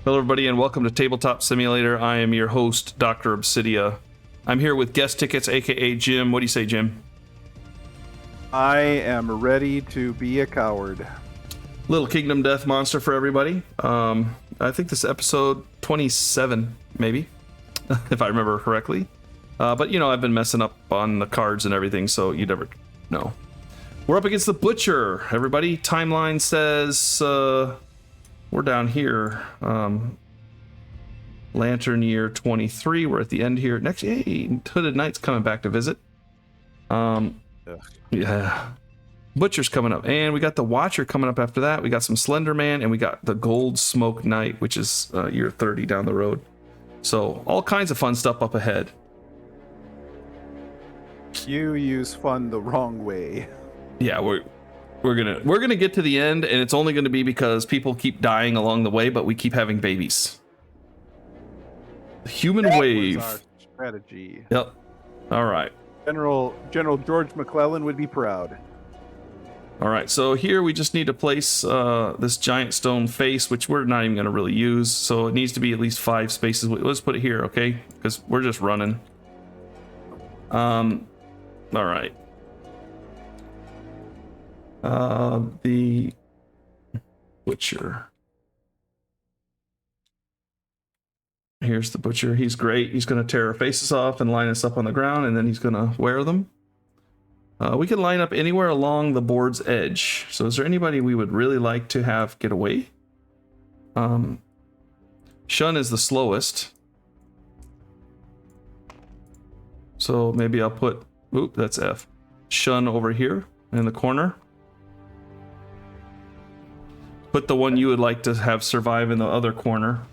Hello, everybody, and welcome to Tabletop Simulator. I am your host, Dr. Obsidia. I'm here with Guest Tickets, aka Jim. What do you say, Jim? I am ready to be a coward. Little Kingdom Death Monster for everybody. I think this is episode 27, maybe, if I remember correctly. But, you know, I've been messing up on the cards and everything, so you never know. We're up against the Butcher, everybody. Timeline says we're down here. Lantern year 23. We're at the end here. Next, hey, Hooded Knight's coming back to visit. Yeah. Butcher's coming up. And we got the Watcher coming up after that. We got some Slender Man, and we got the Gold Smoke Knight, which is year 30 down the road. So all kinds of fun stuff up ahead. You use fun the wrong way. Yeah, we're gonna get to the end, and it's only gonna be because people keep dying along the way, but we keep having babies. The human wave. Was our strategy. Yep. All right. General George McClellan would be proud. All right. So here we just need to place this giant stone face, which we're not even gonna really use. So it needs to be at least 5 spaces. Let's put it here, okay? Because we're just running. All right. The Butcher. Here's the Butcher. He's great. He's going to tear our faces off and line us up on the ground, and then he's going to wear them. We can line up anywhere along the board's edge. So is there anybody we would really like to have get away? Shun is the slowest. So maybe I'll put, oop, that's F. Shun over here in the corner. Put the one you would like to have survive in the other corner.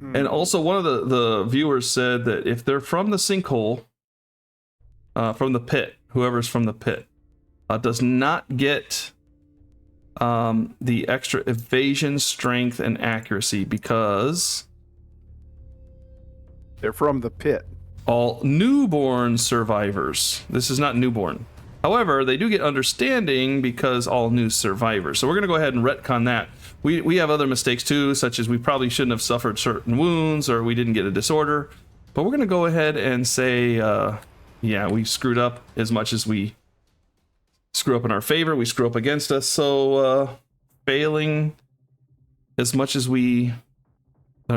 And also, one of the viewers said that if they're from the sinkhole, from the pit, whoever's from the pit, does not get the extra evasion, strength, and accuracy because they're from the pit. All newborn survivors. This is not newborn. However, they do get understanding because all new survivors. So we're going to go ahead and retcon that. We have other mistakes too, such as we probably shouldn't have suffered certain wounds or we didn't get a disorder. But we're going to go ahead and say, yeah, we screwed up as much as we screw up in our favor. We screw up against us. So failing as much as we...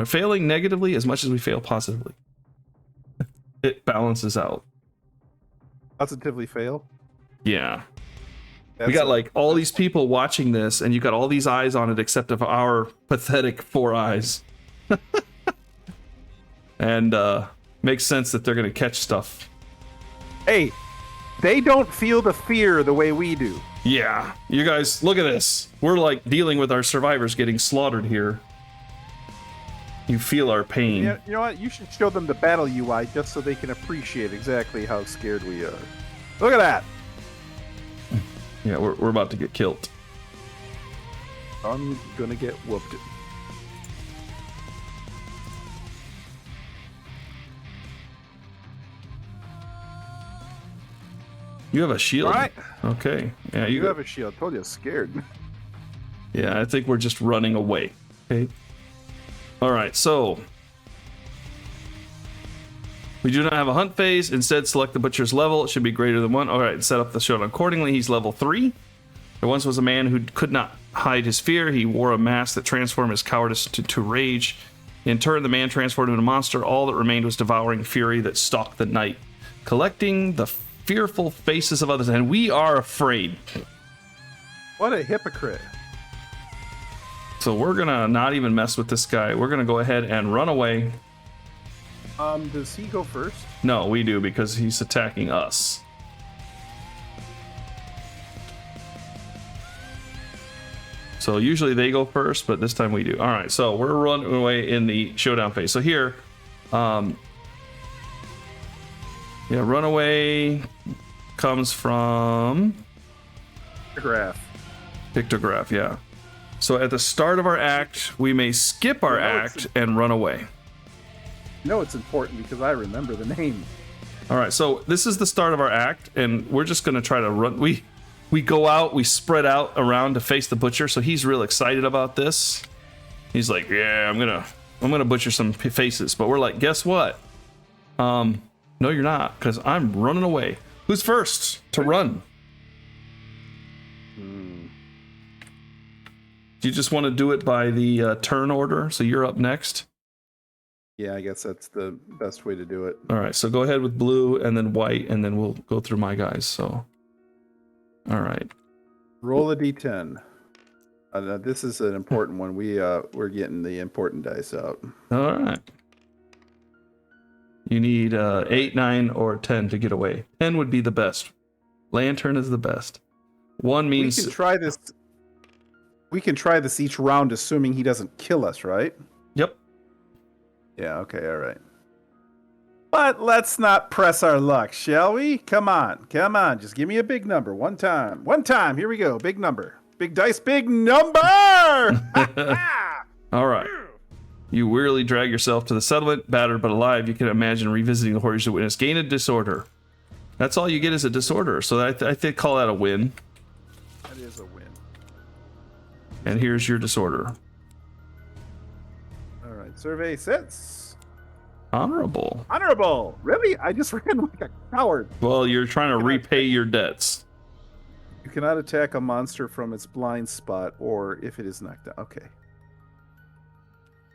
failing negatively as much as we fail positively. It balances out. Positively fail? Yeah. We got like all these people watching this, and you got all these eyes on it except of our pathetic 4 eyes. And makes sense that they're going to catch stuff. Hey, they don't feel the fear the way we do. Yeah. You guys, look at this. We're like dealing with our survivors getting slaughtered here. You feel our pain. You know what? You should show them the battle UI just so they can appreciate exactly how scared we are. Look at that. Yeah, we're about to get killed. I'm gonna get whooped. You have a shield? All right. Okay. Yeah, You have a shield. I told you I was scared. Yeah, I think we're just running away. Okay. All right, so we do not have a hunt phase. Instead, select the Butcher's level. It should be greater than 1. All right, set up the Showdown accordingly. He's level 3. There once was a man who could not hide his fear. He wore a mask that transformed his cowardice to rage. In turn, the man transformed into a monster. All that remained was devouring fury that stalked the night, collecting the fearful faces of others. And we are afraid. What a hypocrite. So we're going to not even mess with this guy. We're going to go ahead and run away. Does he go first? No, we do because he's attacking us. So usually they go first, but this time we do. All right, so we're running away in the showdown phase. So here, yeah, runaway comes from pictograph, yeah. So at the start of our act, we may skip our act and run away. No, it's important because I remember the name. All right, so this is the start of our act, and we're just going to try to run. We go out, we spread out around to face the butcher, so he's real excited about this. He's like, yeah, I'm gonna butcher some faces. But we're like, guess what? No, you're not, because I'm running away. Who's first to run? Do you just want to do it by the turn order? So you're up next. Yeah, I guess that's the best way to do it. All right, so go ahead with blue and then white, and then we'll go through my guys. So, all right. Roll a d10. This is an important one. We're getting the important dice out. All right. You need 8, 9, or 10 to get away. 10 would be the best. Lantern is the best. 1 means... We can try this each round, assuming he doesn't kill us, right? Yep. Yeah, okay, all right. But let's not press our luck, shall we? Come on. Just give me a big number. One time. Here we go. Big number. Big dice, big number! All right. You wearily drag yourself to the settlement, battered but alive. You can imagine revisiting the horrors you witnessed. Gain a disorder. That's all you get is a disorder. So I think call that a win. That is a win. And here's your disorder. All right, survey sits. Honorable. Really? I just ran like a coward. Well, you're trying to repay your debts. You cannot attack a monster from its blind spot or if it is knocked out. Okay.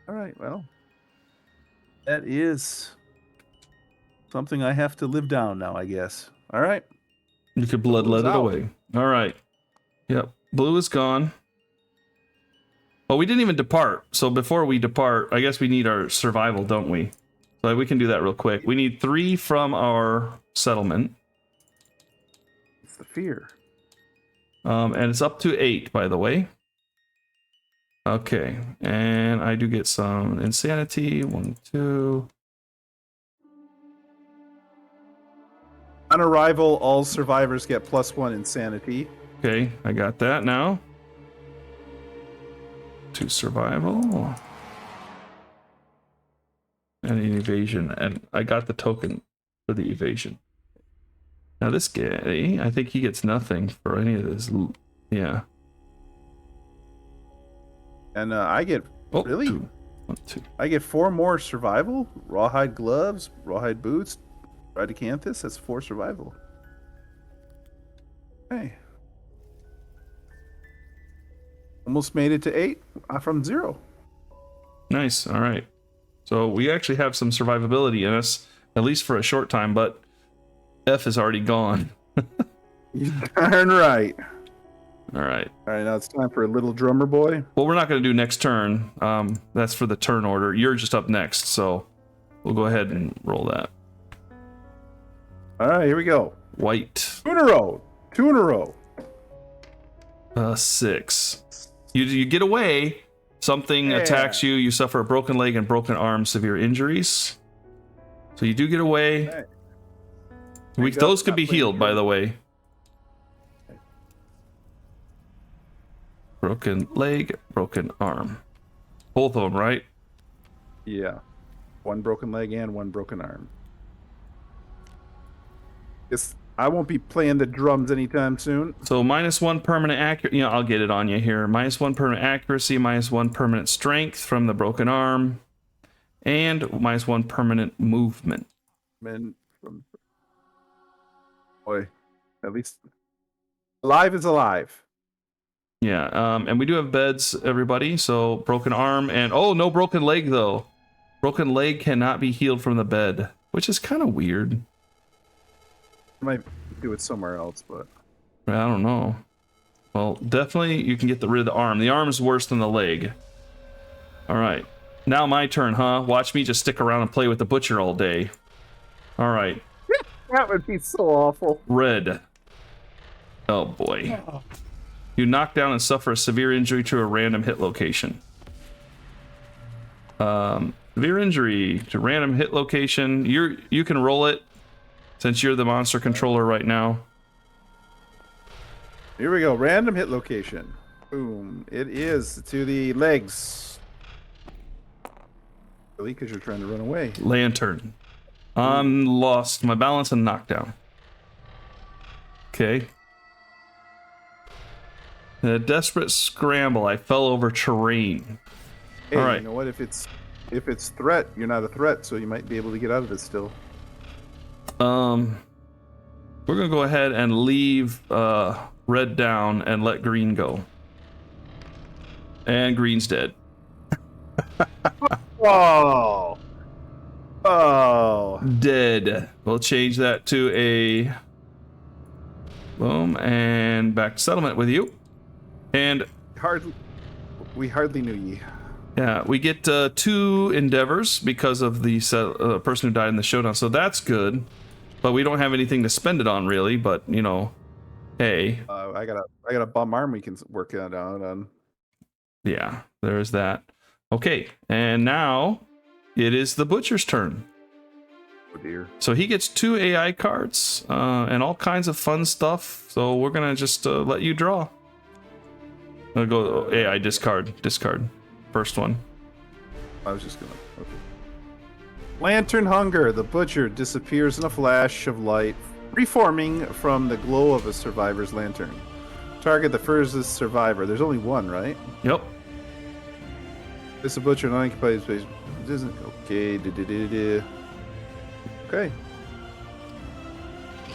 All right, well. That is something I have to live down now, I guess. All right. You could bloodlet it away. All right. Yep. Blue is gone. Well, we didn't even depart. So before we depart, I guess we need our survival, don't we? So we can do that real quick. We need 3 from our settlement. It's the fear. And it's up to 8, by the way. Okay. And I do get some insanity. 1, 2. On arrival, all survivors get +1 insanity. Okay, I got that now. 2 survival. And an evasion. And I got the token for the evasion. Now this guy, I think he gets nothing for any of this. Yeah. And I get... Oh, really? 2. 1, 2. I get 4 more survival. Rawhide gloves, rawhide boots, Radicanthus. That's 4 survival. Hey. Almost made it to 8 from 0. Nice. All right. So we actually have some survivability in us, at least for a short time, but F is already gone. You darn right. All right. All right, now it's time for a little drummer boy. Well, we're not going to do next turn. That's for the turn order. You're just up next, so we'll go ahead and roll that. All right, here we go. White. 2 in a row. 2 in a row. 6. You get away. Something attacks you. You suffer a broken leg and broken arm, severe injuries. So you do get away. Okay. Those could be healed, by the way. Broken leg, broken arm. Both of them, right? Yeah. 1 broken leg and 1 broken arm. I won't be playing the drums anytime soon. So -1 permanent accuracy. You know, I'll get it on you here. -1 permanent accuracy, -1 permanent strength from the broken arm, and -1 permanent movement. Boy, at least alive is alive. Yeah, and we do have beds, everybody. So broken arm and no broken leg though. Broken leg cannot be healed from the bed, which is kind of weird. I might do it somewhere else, but I don't know. Well, definitely you can get rid of the arm. The arm is worse than the leg. All right, now my turn, huh? Watch me just stick around and play with the butcher all day. All right. That would be so awful. Red. Oh boy. You knock down and suffer a severe injury to a random hit location. Severe injury to random hit location. You can roll it since you're the monster controller right now. Here we go. Random hit location. Boom. It is to the legs. Really? Because you're trying to run away. Lantern. I'm lost my balance and knockdown. Okay. In a desperate scramble, I fell over terrain. Hey, All right. you know what? If it's threat, you're not a threat, so you might be able to get out of it still. We're gonna go ahead and leave red down and let green go. And green's dead. Whoa! Oh, Dead. We'll change that to a boom and back to settlement with you. And we hardly knew ye. yeah, we get 2 endeavors because of the person who died in the showdown, so that's good. But we don't have anything to spend it on, really. But you know, hey, I got a bum arm we can work it out on. yeah, there's that. Okay, and now it is the butcher's turn. Oh dear. So he gets 2 AI cards and all kinds of fun stuff. So we're gonna just let you draw. I'll go AI discard. First one. I was just gonna. Okay. Lantern Hunger. The butcher disappears in a flash of light, reforming from the glow of a survivor's lantern. Target the furthest survivor. There's only one, right? Yep. It's a butcher in unoccupied space. It isn't okay. Okay.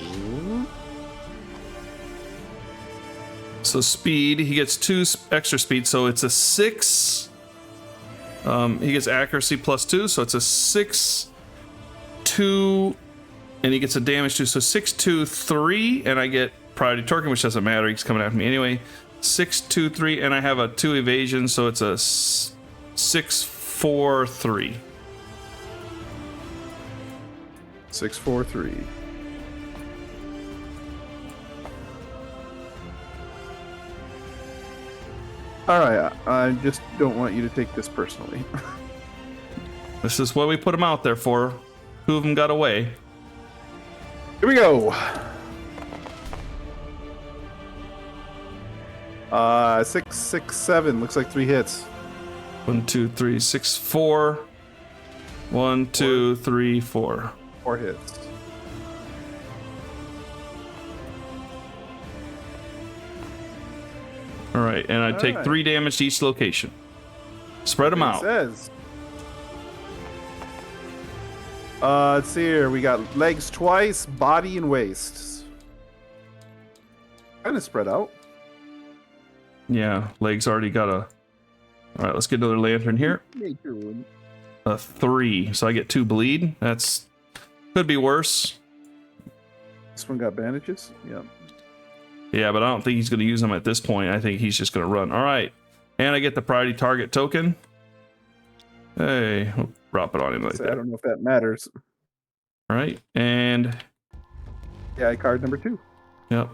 Ooh. So speed, he gets 2 extra speed, so it's a 6. He gets accuracy +2, so it's a 6, 2, and he gets a damage too. So 6, 2, 3, and I get priority token, which doesn't matter. He's coming after me anyway. 6, 2, 3, and I have a 2 evasion, so it's a 6, 4, 3. 6, 4, 3. All right, I just don't want you to take this personally. This is what we put him out there for. 2 of them got away. Here we go. 6, 6, 7. Looks like 3 hits. 1, 2, 3, 6, 4. 1, 2, 3, 4. 4 hits. All right, and I take 3 damage to each location. Spread them out. It says. Let's see here. We got legs twice, body and waist. Kind of spread out. Yeah, legs already got a. All right, let's get another lantern here. Nature would. A 3, so I get 2 bleed. That's could be worse. This one got bandages. Yeah. Yeah, but I don't think he's going to use them at this point. I think he's just going to run. All right, and I get the priority target token. Hey, we'll drop it on him like So that. I don't know if that matters. All right, and Yeah, card number 2. yep.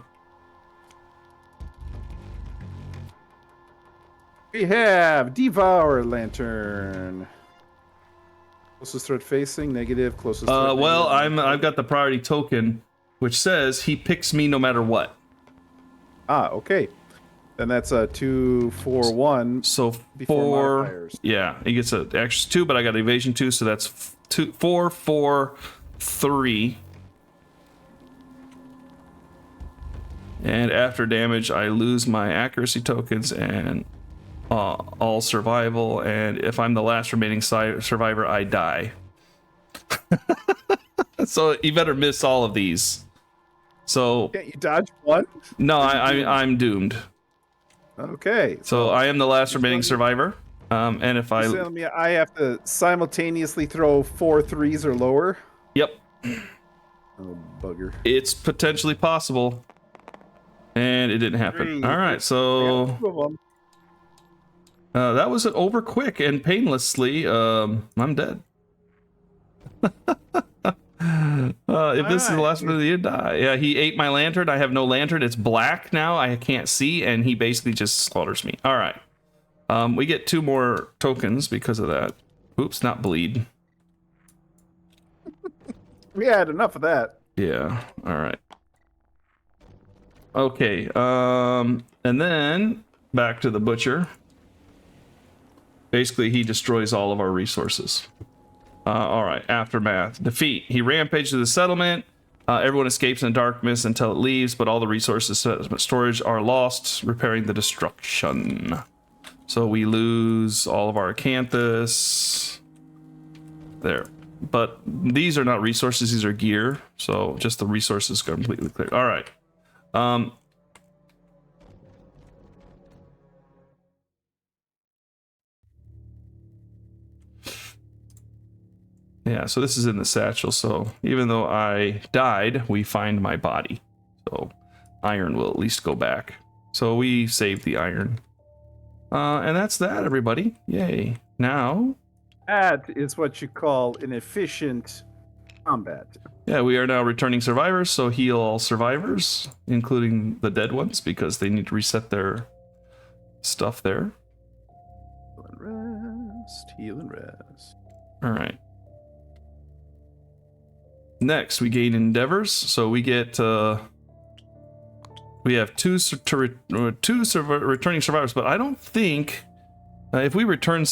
We have Devour Lantern. Closest threat facing, negative. Closest threat Well, negative. I've got the priority token, which says he picks me no matter what. Ah, okay. Then that's a 2, 4, 1. So Before 4, modifiers. yeah, he gets an extra 2, but I got evasion 2, so that's 2, 4, 4, 3. And after damage, I lose my accuracy tokens and all survival. And if I'm the last remaining survivor, I die. So you better miss all of these. So Can't you dodge one? no, I'm doomed. Okay. So I am the last remaining survivor. And if I Telling me I have to simultaneously throw 4 3s or lower. yep, Oh bugger! it's potentially possible. And it didn't happen. 3. All right, I so got 2 of them. that was over quick and painlessly. I'm dead. If this is the last one of the year, die. Yeah, he ate my lantern. I have no lantern. It's black now. I can't see, and he basically just slaughters me. All right. We get 2 more tokens because of that. Oops, not bleed. We had enough of that. Yeah. All right. Okay. And then back to the butcher. Basically, he destroys all of our resources. All right. Aftermath. Defeat. He rampaged to the settlement. Everyone escapes in the darkness until it leaves, but all the resources storage are lost, repairing the destruction. So we lose all of our acanthus. There. But these are not resources, these are gear. So just the resources completely clear. All right. Yeah, so this is in the satchel. So even though I died, we find my body. So iron will at least go back. So we saved the iron. And that's that, everybody. Yay. Now... That is what you call an efficient combat. Yeah, we are now returning survivors, so heal all survivors, including the dead ones, because they need to reset their stuff there. Heal and rest, heal and rest. All right. Next, we gain endeavors, so we get we have two returning survivors, but I don't think if we return.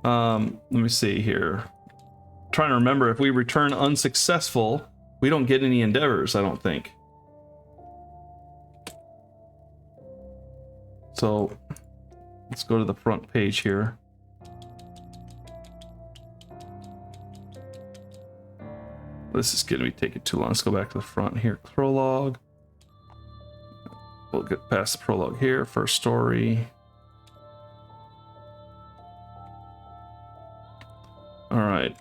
Let me see here. I'm trying to remember, if we return unsuccessful, we don't get any endeavors, I don't think. So let's go to the front page here. This is going to be taking too long. Let's go back to the front here. Prologue. We'll get past the prologue here. First story. All right.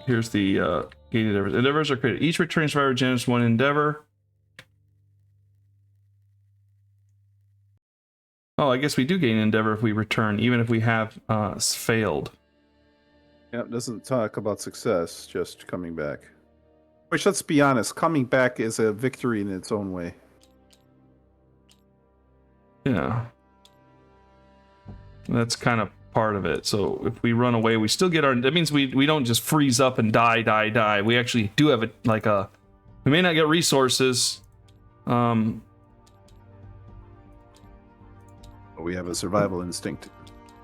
Here's the gain endeavors. Endeavors are created. Each returning survivor generates one endeavor. Oh, I guess we do gain endeavor if we return, even if we have failed. Yeah, it doesn't talk about success, just coming back. Which, let's be honest, coming back is a victory in its own way. Yeah. That's kind of part of it. So if we run away, we still get our... That means we don't just freeze up and die. We actually do have we may not get resources. We have a survival instinct.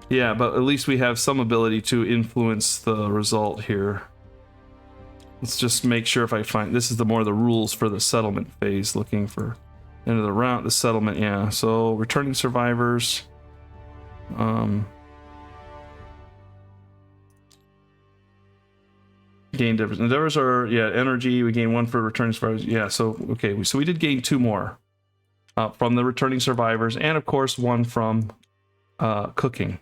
Yeah, but at least we have some ability to influence the result here. Let's just make sure if I find... This is the rules for the settlement phase, looking for end of the round, the settlement, yeah. So returning survivors... gain endeavors. Endeavors are energy. We gain one for returning survivors. Yeah, so okay, so we did gain 2 more from the returning survivors, and of course 1 from cooking.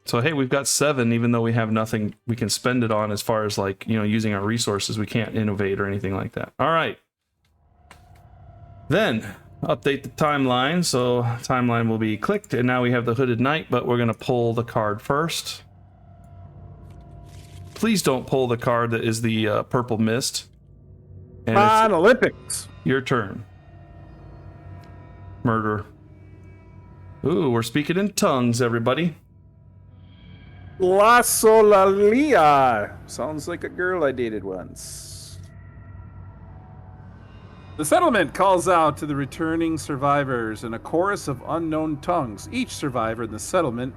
So hey, we've got 7, even though we have nothing we can spend it on as far as using our resources. We can't innovate or anything like that. All right. Then update the timeline. So timeline will be clicked, and now we have the Hooded Knight, but we're going to pull the card first. Please don't pull the card that is the purple mist. And Olympics. Your turn. Murder. Ooh, we're speaking in tongues, everybody. La Solalia. Sounds like a girl I dated once. The settlement calls out to the returning survivors in a chorus of unknown tongues. Each survivor in the settlement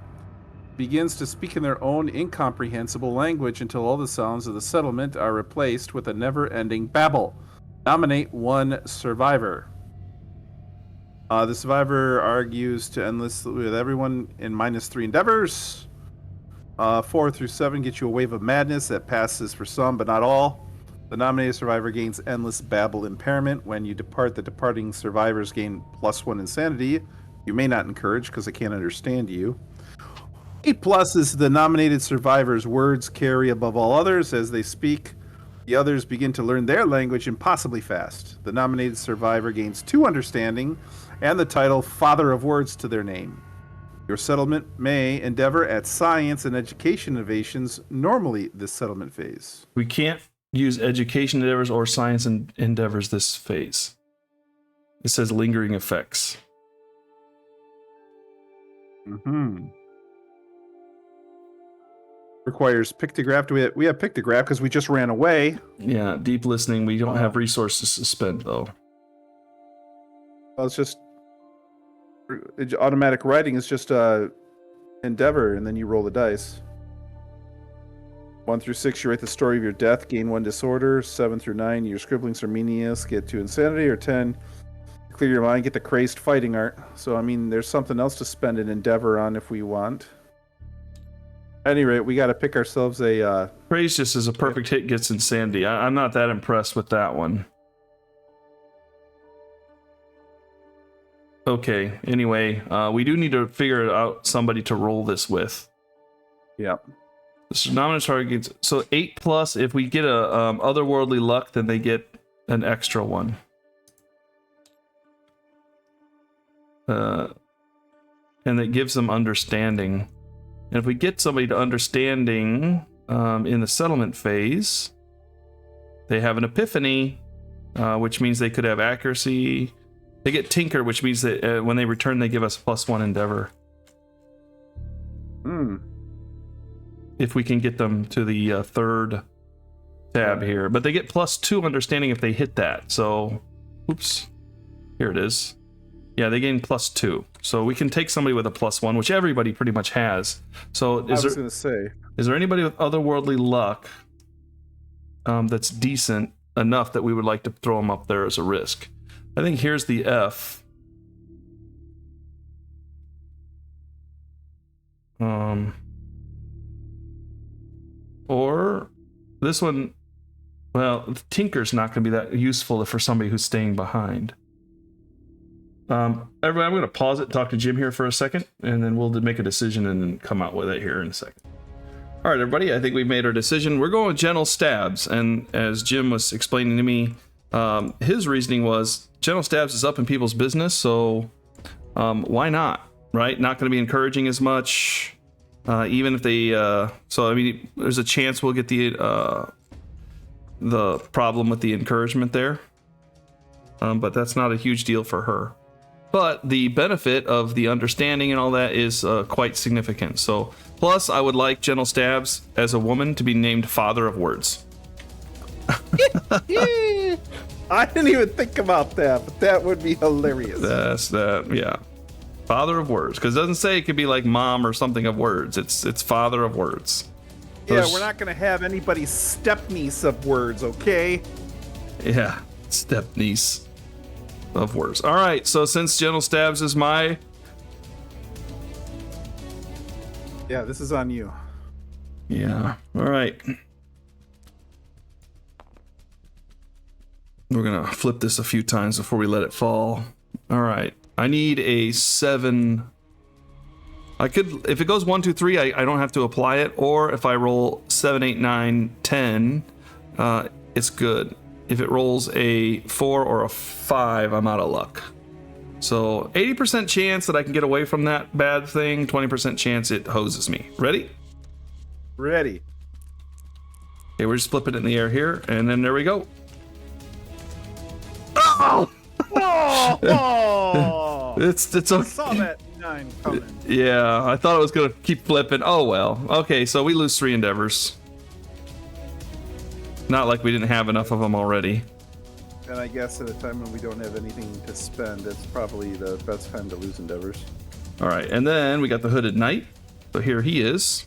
begins to speak in their own incomprehensible language until all the sounds of the settlement are replaced with a never-ending babble. Nominate 1 survivor. The survivor argues to endless with everyone in -3 endeavors. 4 through 7 get you a wave of madness that passes for some, but not all. The nominated survivor gains endless babble impairment. When you depart, the departing survivors gain +1 insanity. You may not encourage because I can't understand you. 8+ is the nominated survivor's words carry above all others. As they speak, the others begin to learn their language impossibly fast. The nominated survivor gains 2 understanding and the title Father of Words to their name. Your settlement may endeavor at science and education innovations, normally this settlement phase. We can't use education endeavors or science endeavors this phase. It says lingering effects. Requires pictograph. We have pictograph because we just ran away. Yeah, deep listening. We don't have resources to spend though. Well, it's just automatic writing is just endeavor, and then you roll the dice. 1 through 6, you write the story of your death, gain 1 disorder. 7 through 9, your scribblings are meaningless, get 2 insanity. Or 10, clear your mind, get the crazed fighting art. So, I mean, there's something else to spend an endeavor on if we want. At any rate, we got to pick ourselves a... Praise just as a perfect hit gets insanity. I'm not that impressed with that one. Okay, anyway, we do need to figure out somebody to roll this with. Yep. The nominal targets. So 8+. If we get a otherworldly luck, then they get an extra one. And it gives them understanding. And if we get somebody to understanding in the settlement phase, they have an epiphany, which means they could have accuracy. They get tinker, which means that when they return, they give us +1 endeavor. If we can get them to the third tab here. But they get +2 understanding if they hit that. So, oops. Here it is. Yeah, they gain +2. So we can take somebody with a +1, which everybody pretty much has. So I was going to say. Is there anybody with otherworldly luck that's decent enough that we would like to throw them up there as a risk? I think here's the F. Or this one, well, Tinker's not going to be that useful for somebody who's staying behind. Everybody, I'm going to pause it and talk to Jim here for a second, and then we'll make a decision and then come out with it here in a second. All right, everybody, I think we've made our decision. We're going with gentle stabs, and as Jim was explaining to me, his reasoning was gentle stabs is up in people's business, so why not, right? Not going to be encouraging as much, even if they... so, I mean, there's a chance we'll get the problem with the encouragement there, but that's not a huge deal for her. But the benefit of the understanding and all that is quite significant. So, plus, I would like gentle stabs as a woman to be named Father of Words. I didn't even think about that, but that would be hilarious. That's that, yeah. Father of Words, because it doesn't say it could be like mom or something of words. It's Father of Words. Yeah, we're not going to have anybody's step-niece of words, okay? Yeah, step-niece of words. All right, so since gentle stabs is my... Yeah, this is on you. Yeah, all right. We're going to flip this a few times before we let it fall. All right, I need a 7... I could, if it goes 1, 2, 3, I don't have to apply it, or if I roll 7, 8, 9, 10, it's good. If it rolls a 4 or a 5, I'm out of luck. So 80% chance that I can get away from that bad thing, 20% chance it hoses me. Ready? Ready. Okay, we're just flipping it in the air here, and then there we go. Oh! Oh! It's okay. I saw that 9 coming. Yeah, I thought it was gonna keep flipping. Oh well. Okay, so we lose 3 endeavors. Not like we didn't have enough of them already. And I guess at a time when we don't have anything to spend, it's probably the best time to lose endeavors. All right, and then we got the Hooded Knight. So here he is.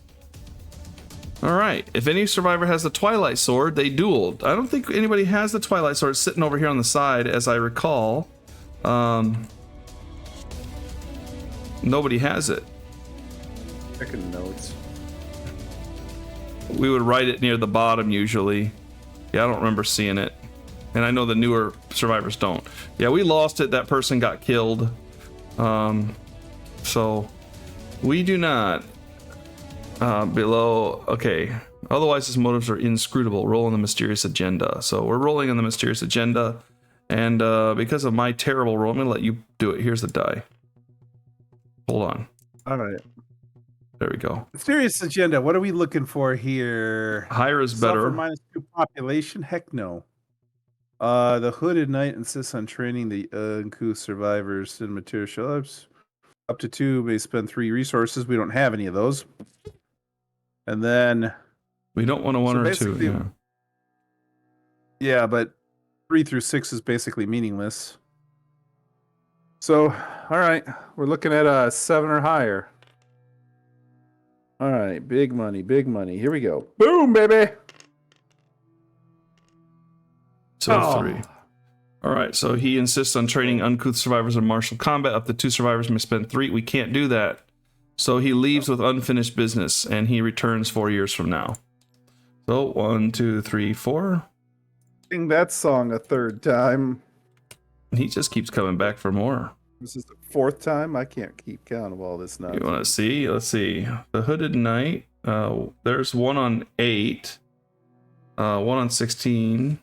All right, if any survivor has the Twilight Sword, they dueled. I don't think anybody has the Twilight Sword. It's sitting over here on the side, as I recall. Nobody has it. Checking notes. We would write it near the bottom usually. Yeah, I don't remember seeing it. And I know the newer survivors don't. Yeah, we lost it. That person got killed. So we do not. Below, okay. Otherwise, his motives are inscrutable. Roll on the mysterious agenda. So we're rolling on the mysterious agenda. And because of my terrible roll, I'm going to let you do it. Here's the die. Hold on. All right. There we go. Mysterious agenda. What are we looking for here? Higher is better. -2 population? Heck no. The Hooded Knight insists on training the uncouth survivors in material show-ups. Up to 2 may spend 3 resources. We don't have any of those. And then... We don't want a 1 or 2, yeah. Yeah, but 3 through 6 is basically meaningless. So, all right. We're looking at a 7 or higher. All right, big money, big money. Here we go. Boom, baby. So 3. All right, so he insists on training uncouth survivors in martial combat. Up to 2 survivors may spend 3. We can't do that. So he leaves with unfinished business, and he returns 4 years from now. So 1, 2, 3, 4. Sing that song a third time. He just keeps coming back for more. This is the 4th time. I can't keep count of all this now. You want to see? Let's see. The Hooded Knight. There's one on 8. One on 16.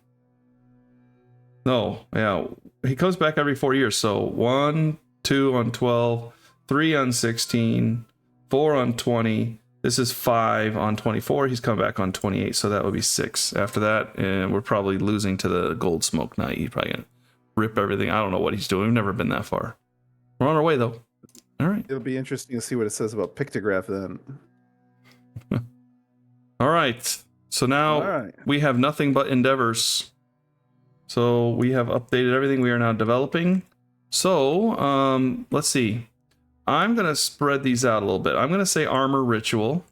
No, yeah. He comes back every 4 years. So 1, 2 on 12, 3 on 16, 4 on 20. This is 5 on 24. He's come back on 28. So that would be 6 after that. And we're probably losing to the Gold Smoke Knight. He's probably going to rip everything. I don't know what he's doing. We've never been that far. We're on our way, though. All right. It'll be interesting to see what it says about Pictograph then. All right. So now we have nothing but endeavors. So we have updated everything. We are now developing. So let's see. I'm going to spread these out a little bit. I'm going to say armor ritual.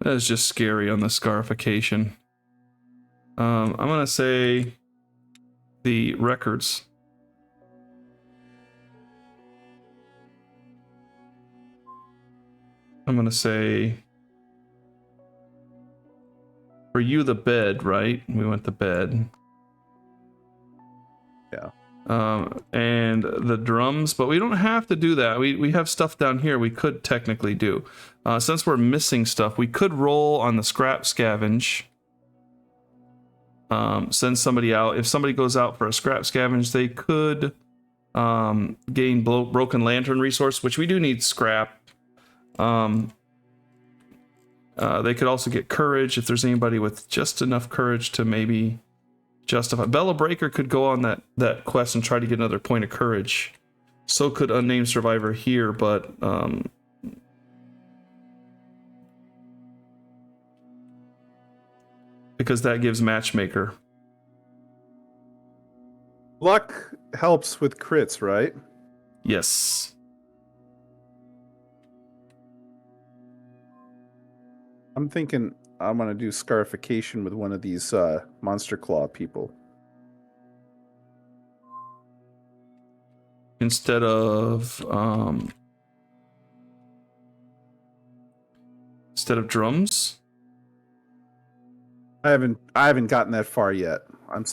That is just scary on the scarification. I'm going to say the records. I'm going to say for you the bed, right? We went to bed. Yeah. And the drums, but we don't have to do that. We have stuff down here we could technically do. Since we're missing stuff, we could roll on the scrap scavenge. Send somebody out. If somebody goes out for a scrap scavenge, they could gain broken lantern resource, which we do need scrap. They could also get courage if there's anybody with just enough courage to maybe justify. Bella Breaker could go on that quest and try to get another point of courage. So could Unnamed Survivor here, but because that gives Matchmaker. Luck helps with crits, right? Yes. I'm thinking I'm going to do scarification with one of these Monster Claw people. Instead of drums? I haven't gotten that far yet. I'm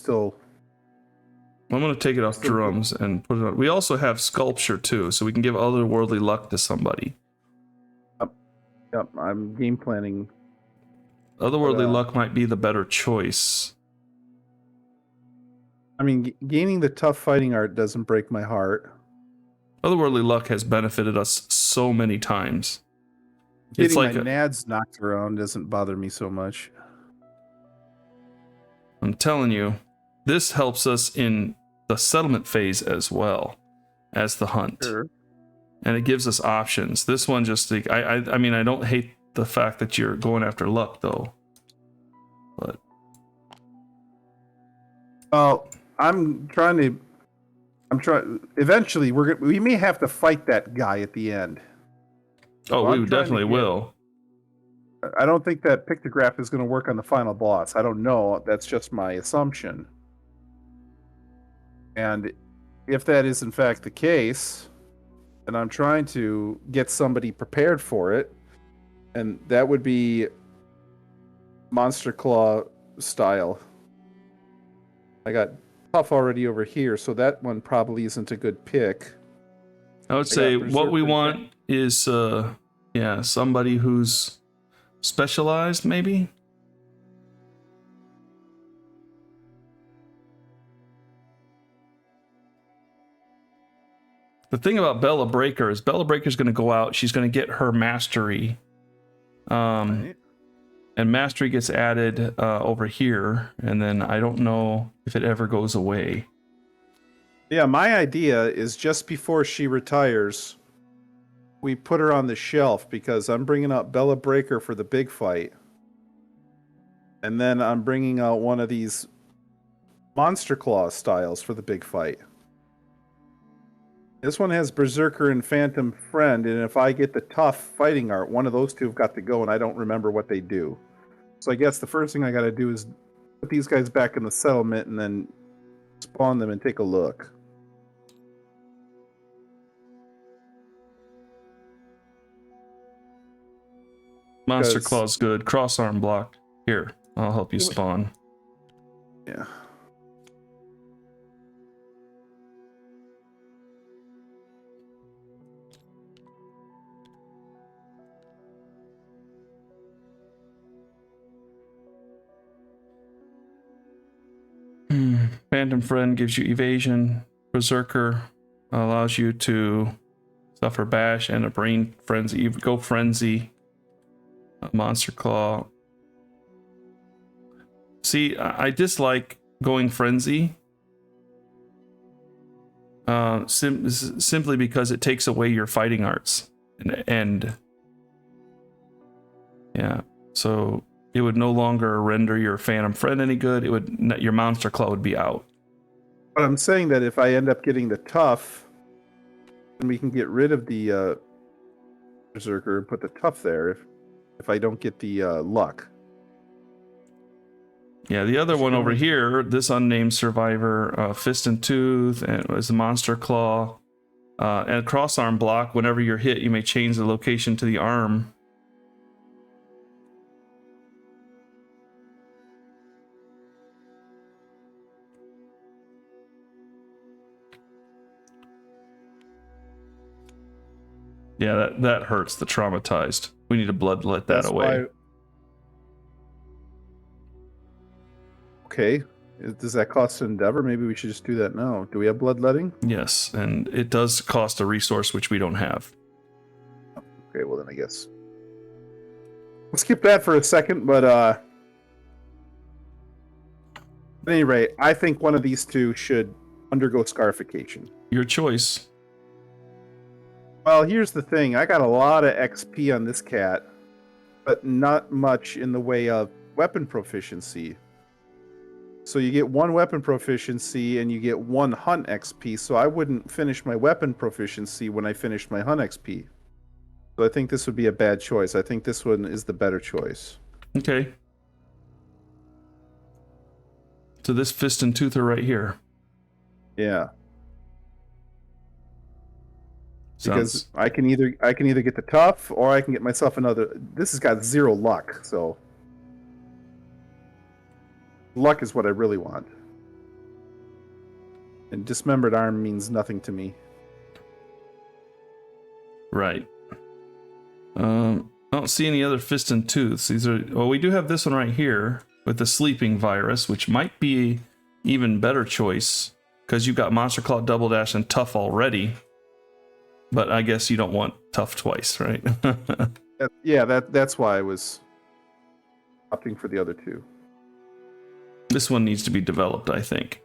going to take it off drums and put it on. We also have sculpture too, so we can give otherworldly luck to somebody. Yep, I'm game planning. Otherworldly luck might be the better choice. I mean, gaining the tough fighting art doesn't break my heart. Otherworldly luck has benefited us so many times. Getting it's like my nads knocked around doesn't bother me so much. I'm telling you, this helps us in the settlement phase as well as the hunt. Sure. And it gives us options. This one just like I mean, I don't hate the fact that you're going after luck though. But eventually we may have to fight that guy at the end. Oh, we definitely will. I don't think that Pictograph is going to work on the final boss. I don't know. That's just my assumption. And if that is in fact the case, then I'm trying to get somebody prepared for it. And that would be Monster Claw style. I got Puff already over here, so that one probably isn't a good pick. I would say what we want is somebody who's specialized, maybe. The thing about Bella Breaker is Bella Breaker's going to go out. She's going to get her mastery. Right. And mastery gets added over here, and then I don't know if it ever goes away. Yeah, my idea is just before she retires, we put her on the shelf because I'm bringing out Bella Breaker for the big fight. And then I'm bringing out one of these Monster Claw styles for the big fight. This one has Berserker and Phantom Friend, and if I get the tough fighting art, one of those two have got to go, and I don't remember what they do. So I guess the first thing I got to do is put these guys back in the settlement and then spawn them and take a look. Monster Because- Claw's good. Cross arm block. Here, I'll help you spawn. Yeah. Phantom Friend gives you evasion. Berserker allows you to suffer bash and a brain frenzy. You go frenzy. Monster Claw. See, I dislike going frenzy. Simply because it takes away your fighting arts. And yeah, so it would no longer render your Phantom Friend any good. It would, your Monster Claw would be out. But I'm saying that if I end up getting the tough, then we can get rid of the Berserker and put the tough there if I don't get the luck. Yeah, the other one over here, this unnamed survivor, Fist and Tooth, and is a Monster Claw, and a cross arm block. Whenever you're hit, you may change the location to the arm. Yeah, that hurts the traumatized. We need to bloodlet that away. Okay. Does that cost an endeavor? Maybe we should just do that now. Do we have bloodletting? Yes, and it does cost a resource which we don't have. Okay, well then I guess we'll skip that for a second, but at any rate, I think one of these two should undergo scarification. Your choice. Well, here's the thing. I got a lot of XP on this cat, but not much in the way of weapon proficiency. So you get 1 weapon proficiency and you get 1 hunt XP, so I wouldn't finish my weapon proficiency when I finish my hunt XP. So I think this would be a bad choice. I think this one is the better choice. Okay. So this Fist and Tooth are right here. Yeah. Because I can either get the tough or I can get myself another. This has got 0 luck, so luck is what I really want. And dismembered arm means nothing to me. Right. I don't see any other Fist and Tooths. These are, well, we do have this one right here with the sleeping virus, which might be even better choice because you've got Monster Claw, Double Dash, and Tough already. But I guess you don't want Tough twice, right? That's why I was opting for the other two. This one needs to be developed, I think.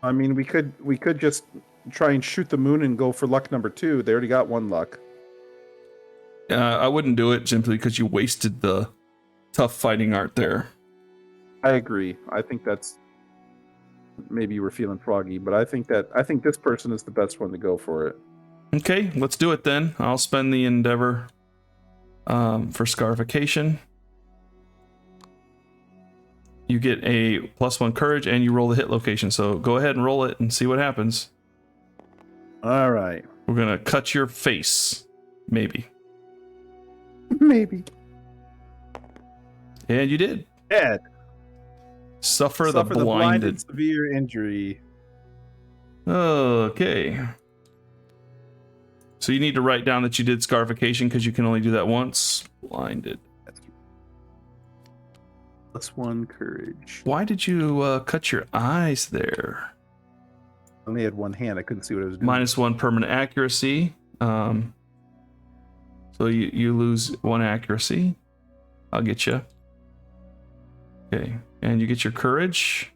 I mean, we could just try and shoot the moon and go for luck number 2. They already got 1 luck. I wouldn't do it simply because you wasted the tough fighting art there. I agree. I think that's, maybe you were feeling froggy, but I think this person is the best one to go for it. Okay, let's do it then. I'll spend the endeavor for scarification. You get a +1 courage and you roll the hit location. So go ahead and roll it and see what happens. All right. We're going to cut your face. Maybe. Maybe. And you did. Dead. Suffer the blinded. Severe injury. Okay. So you need to write down that you did scarification because you can only do that once. Blinded. +1 courage. Why did you cut your eyes there? I only had 1 hand. I couldn't see what I was doing. -1 permanent accuracy. So So you lose 1 accuracy. I'll get you. Okay, and you get your courage.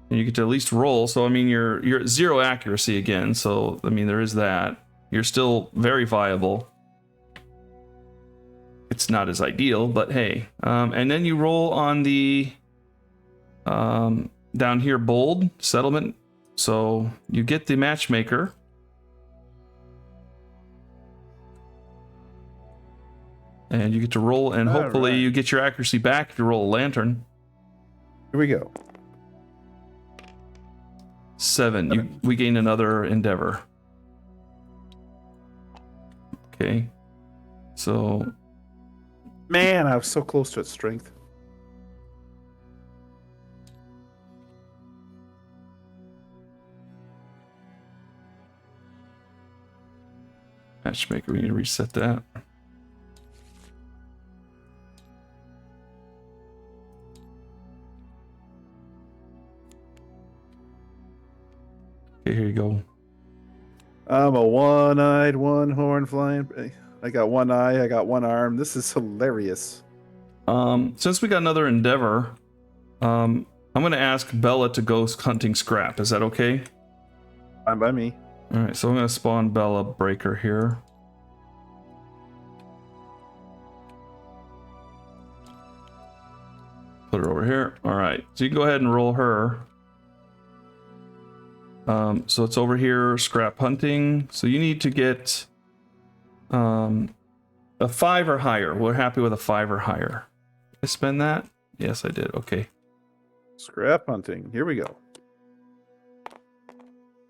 And you get to at least roll. So I mean, you're at 0 accuracy again. So I mean, there is that. You're still very viable. It's not as ideal, but hey. And then you roll on the down here, bold settlement. So you get the matchmaker. And you get to roll, and hopefully you get your accuracy back if you roll a lantern. Here we go. 7. We gain another endeavor. Okay. So. Man, I was so close to its strength. Matchmaker, we need to reset that. Okay, here you go. I'm a one-eyed, one-horn flying. I got 1 eye, I got 1 arm. This is hilarious. Since we got another endeavor, I'm gonna ask Bella to go hunting scrap. Is that okay? Fine by me. All right, so I'm gonna spawn Bella Breaker here. Put her over here. All right, so you can go ahead and roll her. So it's over here, scrap hunting. So you need to get a 5 or higher. We're happy with a 5 or higher. Did I spend that? Yes, I did. Okay. Scrap hunting. Here we go.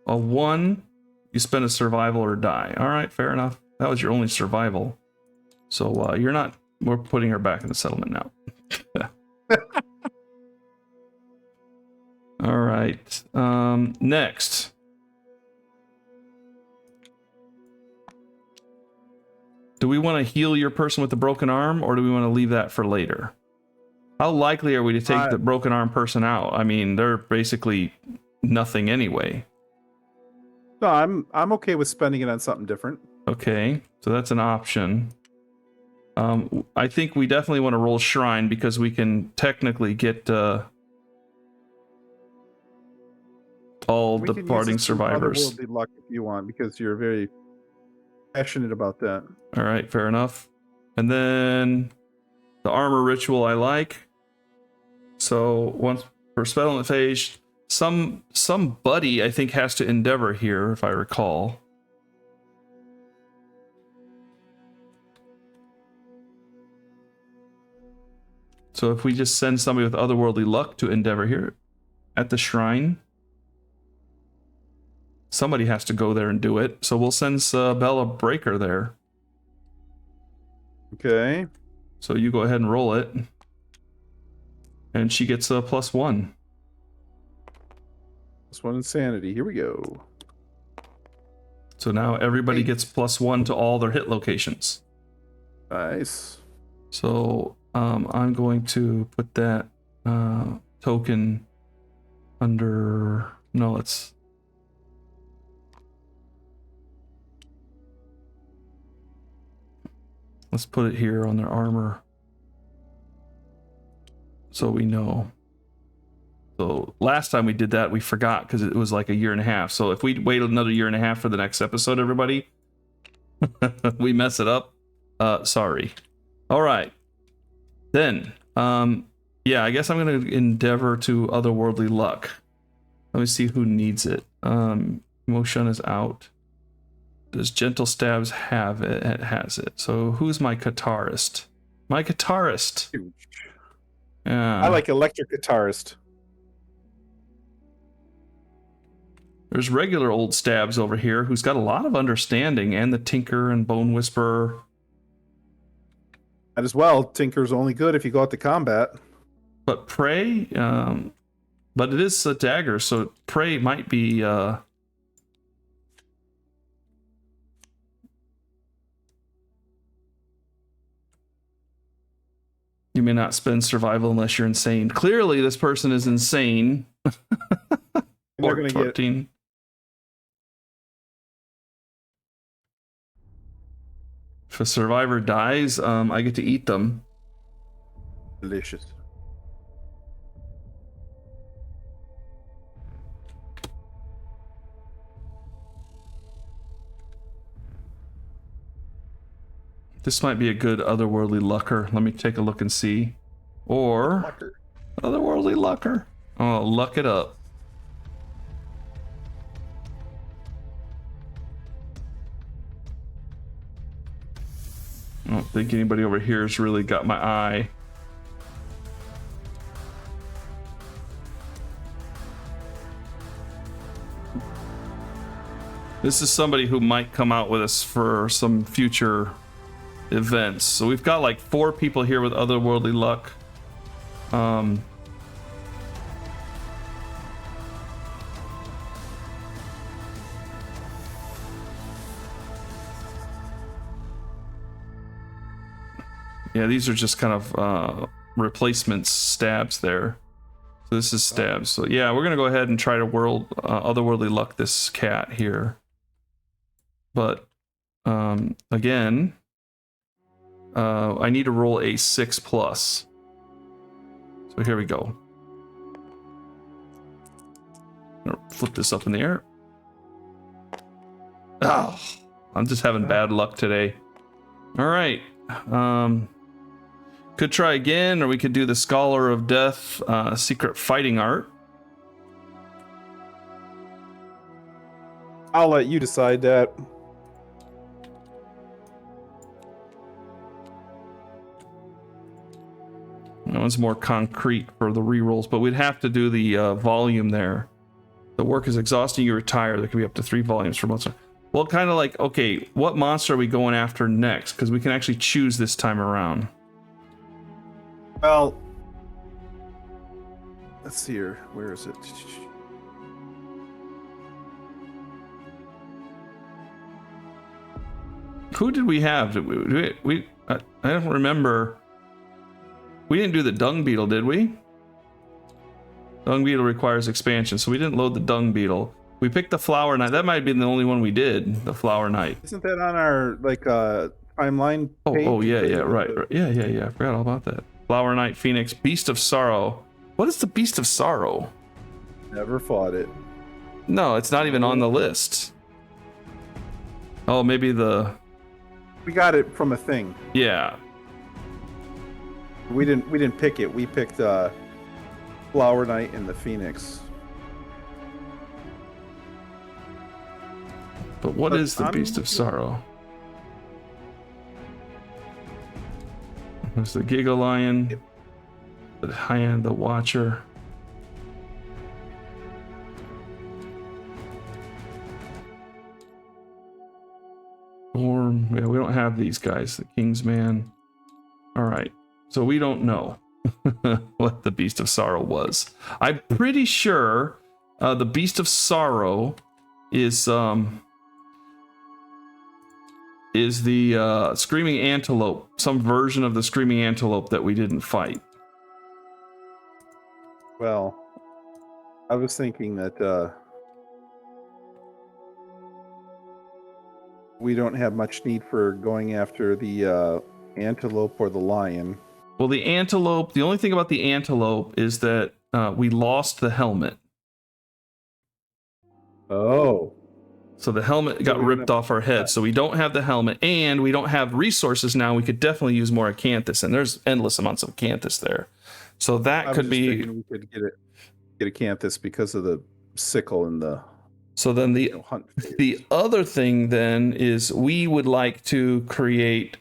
A 1, you spend a survival or die. All right, fair enough. That was your only survival. So you're not. We're putting her back in the settlement now. All right. Next. Do we want to heal your person with the broken arm, or do we want to leave that for later? How likely are we to take the broken arm person out? I mean, they're basically nothing anyway. No, I'm okay with spending it on something different. Okay, so that's an option. I think we definitely want to roll Shrine because we can technically get all We departing survivors. Otherworldly luck if you want, because you're very passionate about that. All right, fair enough. And then the armor ritual I like. So once for settlement phase, somebody I think has to endeavor here, if I recall. So if we just send somebody with otherworldly luck to endeavor here at the shrine, somebody has to go there and do it. So we'll send Bella Breaker there. Okay. So you go ahead and roll it. And she gets a +1. +1 insanity. Here we go. So now everybody gets +1 to all their hit locations. Nice. So I'm going to put that token under. No, let's put it here on their armor. So we know. So last time we did that, we forgot because it was like a 1.5 years. So if we wait another 1.5 years for the next episode, everybody, we mess it up. Sorry. All right. Then, yeah, I guess I'm going to endeavor to otherworldly luck. Let me see who needs it. Motion is out. Does Gentle Stabs have it? It has it. So who's my guitarist? My guitarist. I like electric guitarist. There's regular old Stabs over here who's got a lot of understanding, and the Tinker and Bone Whisperer. Might as well. Tinker's only good if you go out to combat. But Prey, but it is a dagger, so Prey might be you may not spend survival unless you're insane. Clearly, this person is insane. They're going to 14. get... If a survivor dies, I get to eat them. Delicious. This might be a good otherworldly lucker. Let me take a look and see. Or Lucker. otherworldly lucker. Oh, luck it up. I don't think anybody over here has really got my eye. This is somebody who might come out with us for some future events. So we've got like 4 people here with otherworldly luck. Yeah, these are just kind of replacement stabs there. So this is stabs. So yeah, we're gonna go ahead and try to otherworldly luck this cat here. But again, I need to roll a 6+. So here we go. I'm gonna flip this up in the air. Oh, I'm just having bad luck today. All right. Could try again, or we could do the Scholar of Death, Secret Fighting Art. I'll let you decide that. That one's more concrete for the rerolls, but we'd have to do the volume there. The work is exhausting, you retire. There could be up to 3 volumes for monster. Well, kind of like, okay, what monster are we going after next? Because we can actually choose this time around. Well, let's see here. Where is it? Who did we have? I don't remember. We didn't do the dung beetle, did we? Dung beetle requires expansion, so we didn't load the dung beetle. We picked the flower knight. That might have been the only one we did. The flower knight. Isn't that on our timeline page? Oh yeah, right. Yeah. I forgot all about that. Flower knight, Phoenix, Beast of Sorrow. What is the Beast of Sorrow? Never fought it. No, it's not even on the list. Oh, maybe we got it from a thing. Yeah. We didn't pick it. We picked Flower Knight and the Phoenix. But what is the Beast of Sorrow? There's the Giga Lion, the Hand, the Watcher. Storm. Yeah, we don't have these guys. The King's Man. All right. So we don't know what the Beast of Sorrow was. I'm pretty sure the Beast of Sorrow is the Screaming Antelope, some version of the Screaming Antelope that we didn't fight. Well, I was thinking that we don't have much need for going after the antelope or the lion. Well, the antelope, the only thing about the antelope is that we lost the helmet. Oh. So the helmet got ripped off our head. So we don't have the helmet, and we don't have resources now. We could definitely use more acanthus, and there's endless amounts of acanthus there. So that could be. We could get acanthus because of the sickle and the. So then the other thing then is we would like to create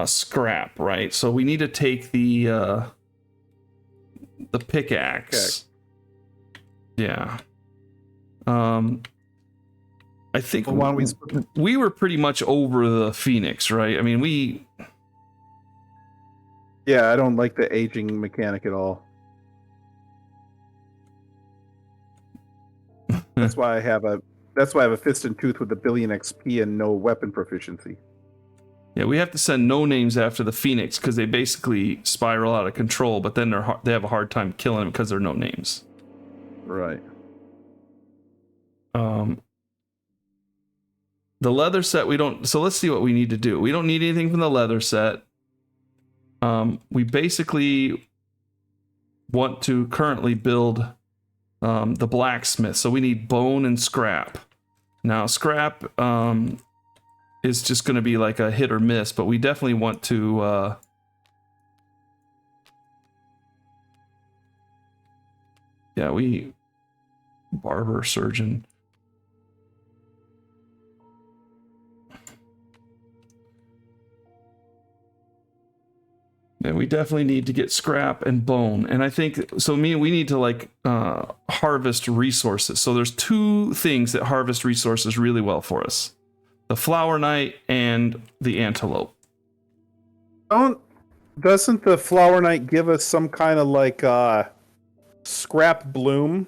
scrap, right? So we need to take the pickaxe. Okay. Yeah. I think we were pretty much over the Phoenix, right? I mean, Yeah, I don't like the aging mechanic at all. That's why I have a fist and tooth with a billion XP and no weapon proficiency. Yeah, we have to send no names after the Phoenix because they basically spiral out of control, but then they have a hard time killing them because they're no names. The leather set we don't. So let's see what we need to do. We don't need anything from the leather set. We basically want to currently build the blacksmith. So we need bone and scrap. Now scrap is just going to be like a hit or miss, but we definitely want to. Yeah, barber, surgeon. And we definitely need to get scrap and bone. And I think, so we need to like harvest resources. So there's two things that harvest resources really well for us. The flower knight and the antelope. Doesn't the flower knight give us some kind of like scrap bloom?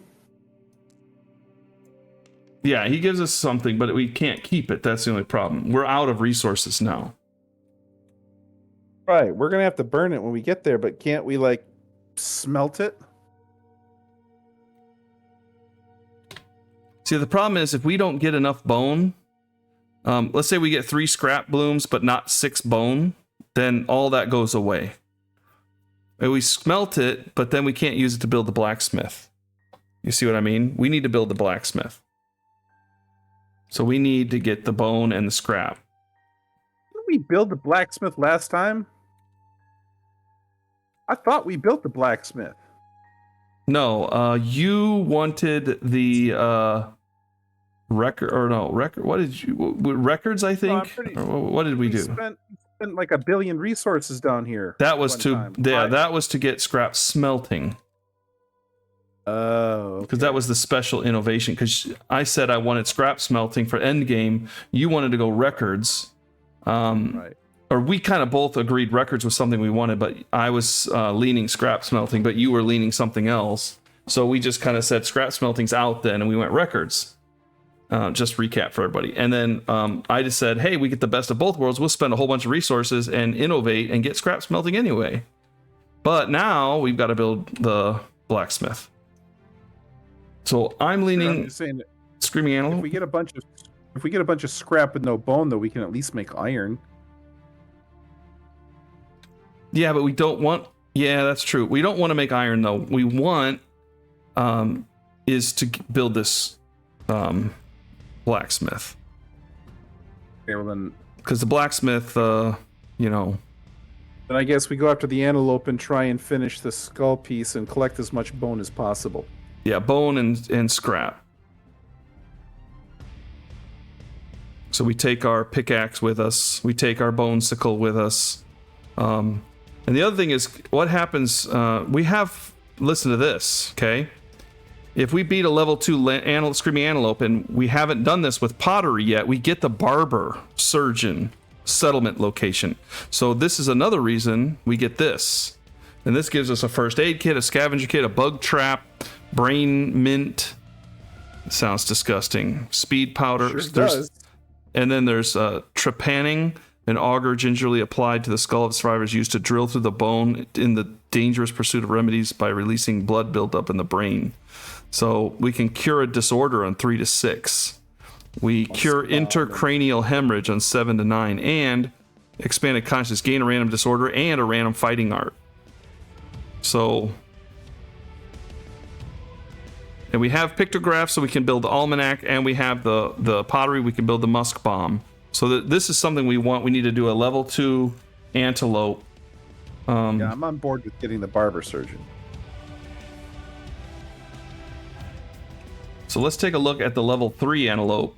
Yeah, he gives us something, but we can't keep it. That's the only problem. We're out of resources now. Right, we're gonna have to burn it when we get there, but can't we like smelt it? See, the problem is if we don't get enough bone, let's say we get 3 scrap blooms but not 6 bone, then all that goes away. And we smelt it, but then we can't use it to build the blacksmith. You see what I mean? We need to build the blacksmith. So we need to get the bone and the scrap. Didn't we build the blacksmith last time? I thought we built the blacksmith. No, you wanted the record, or no, record. What did you, records, I think? What did we do? Spent like 1 billion resources down here. That was that was to get scrap smelting. Oh, because that was the special innovation. Because I said I wanted scrap smelting for end game. You wanted to go records. Right. Or we kind of both agreed records was something we wanted, but I was leaning scrap smelting, but you were leaning something else. So we just kind of said scrap smelting's out then, and we went records. Just recap for everybody. And then I just said, hey, we get the best of both worlds. We'll spend a whole bunch of resources and innovate and get scrap smelting anyway. But now we've got to build the blacksmith. So I'm leaning Screaming Antelope. If we get a bunch of scrap with no bone, though, we can at least make iron. Yeah, but we don't want. Yeah, that's true. We don't want to make iron though. We want is to build this blacksmith. Okay, well then, because the blacksmith, Then I guess we go after the antelope and try and finish the skull piece and collect as much bone as possible. Yeah, bone and scrap. So we take our pickaxe with us. We take our bone sickle with us. And the other thing is, what happens, listen to this, okay? If we beat a level 2 Screaming Antelope, and we haven't done this with pottery yet, we get the barber, surgeon, settlement location. So this is another reason we get this. And this gives us a first aid kit, a scavenger kit, a bug trap, brain mint. It sounds disgusting. Speed powder. Sure does. And then there's trepanning, an auger gingerly applied to the skull of survivors used to drill through the bone in the dangerous pursuit of remedies by releasing blood buildup in the brain. So we can cure a disorder on 3 to 6. We cure intracranial hemorrhage on 7 to 9, and expanded consciousness, gain a random disorder and a random fighting art. So, and we have pictographs, so we can build the almanac, and we have the pottery, we can build the musk bomb. So this is something we want. We need to do a level 2 antelope. Yeah, I'm on board with getting the barber surgeon. So let's take a look at the level 3 antelope.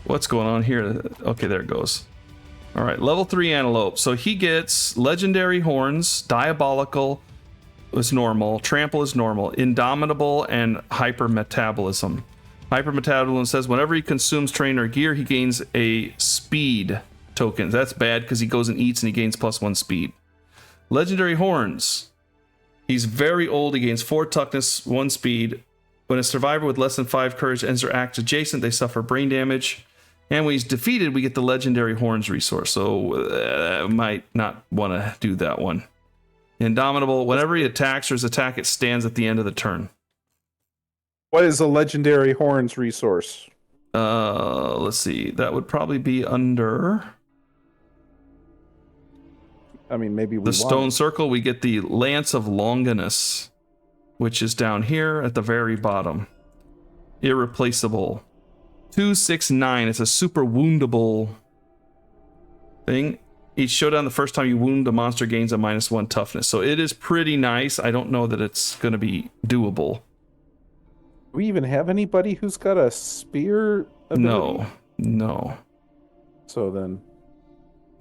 What's going on here? Okay, there it goes. All right, level 3 antelope. So he gets legendary horns, diabolical is normal, trample is normal, indomitable, and hypermetabolism. Hypermetabolism says whenever he consumes terrain or gear, he gains a speed token. That's bad because he goes and eats and he gains +1 speed. Legendary horns. He's very old. He gains 4 toughness, 1 speed. When a survivor with less than 5 courage ends or acts adjacent, they suffer brain damage. And when he's defeated, we get the legendary horns resource. So might not want to do that one. Indomitable. Whenever he attacks or his attack, it stands at the end of the turn. What is a legendary horns resource? Let's see. That would probably be under I mean, maybe we the stone want circle. We get the Lance of Longinus, which is down here at the very bottom. Irreplaceable. 269. It's a super woundable thing. Each showdown, the first time you wound a monster gains a -1 toughness. So it is pretty nice. I don't know that it's going to be doable. Do we even have anybody who's got a spear ability? No. So then...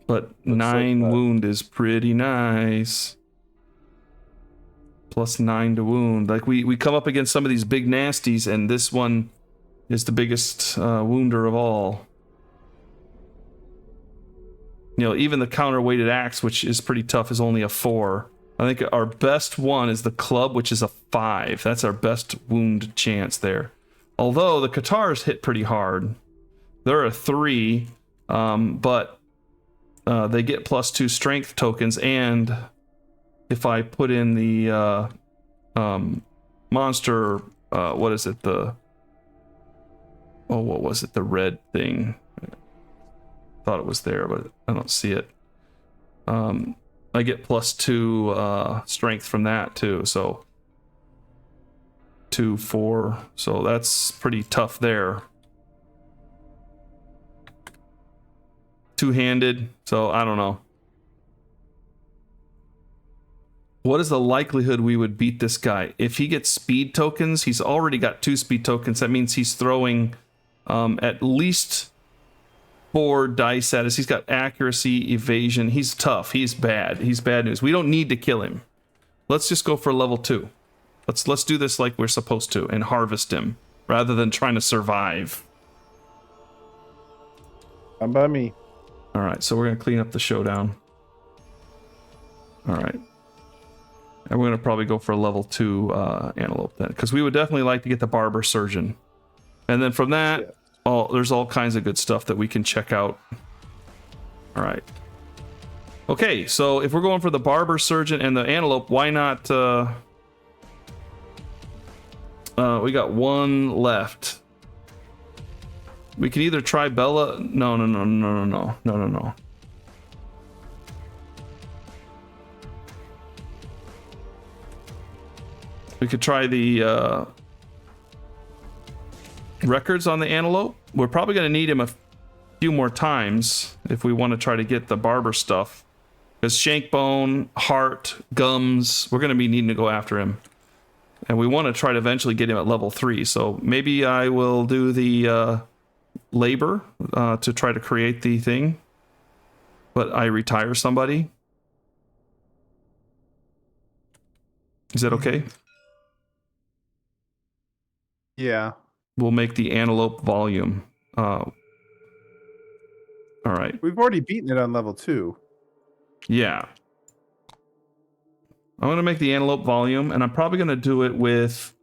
But Looks 9 like that. wound is pretty nice. +9 to wound. Like we come up against some of these big nasties, and this one is the biggest wounder of all. You know, even the counter-weighted axe, which is pretty tough, is only a 4. I think our best one is the club, which is a 5. That's our best wound chance there. Although the Katars hit pretty hard. They're a 3, but they get +2 strength tokens, and if I put in the monster, what is it? What was it? The red thing. Thought it was there, but I don't see it. I get +2 strength from that too, so 2, 4. So that's pretty tough there. Two-handed, so I don't know. What is the likelihood we would beat this guy? If he gets speed tokens, he's already got 2 speed tokens. That means he's throwing at least 4 dice at us. He's got accuracy, evasion. He's tough. He's bad. He's bad news. We don't need to kill him. Let's just go for level 2. Let's do this like we're supposed to and harvest him rather than trying to survive. Come by me. All right, so we're going to clean up the showdown. All right. And we're going to probably go for a level 2 antelope then, because we would definitely like to get the barber surgeon. And then from that, there's all kinds of good stuff that we can check out. All right. Okay, so if we're going for the barber surgeon and the antelope, why not... we got 1 left. We can either try Bella... No. We could try the records on the antelope. We're probably going to need him a few more times if we want to try to get the barber stuff. Because Shankbone, Heart, Gums, we're going to be needing to go after him. And we want to try to eventually get him at level 3. So maybe I will do the labor to try to create the thing. But I retire somebody. Is that okay? Yeah. We'll make the antelope volume. All right. We've already beaten it on level 2. Yeah. I'm going to make the antelope volume, and I'm probably going to do it with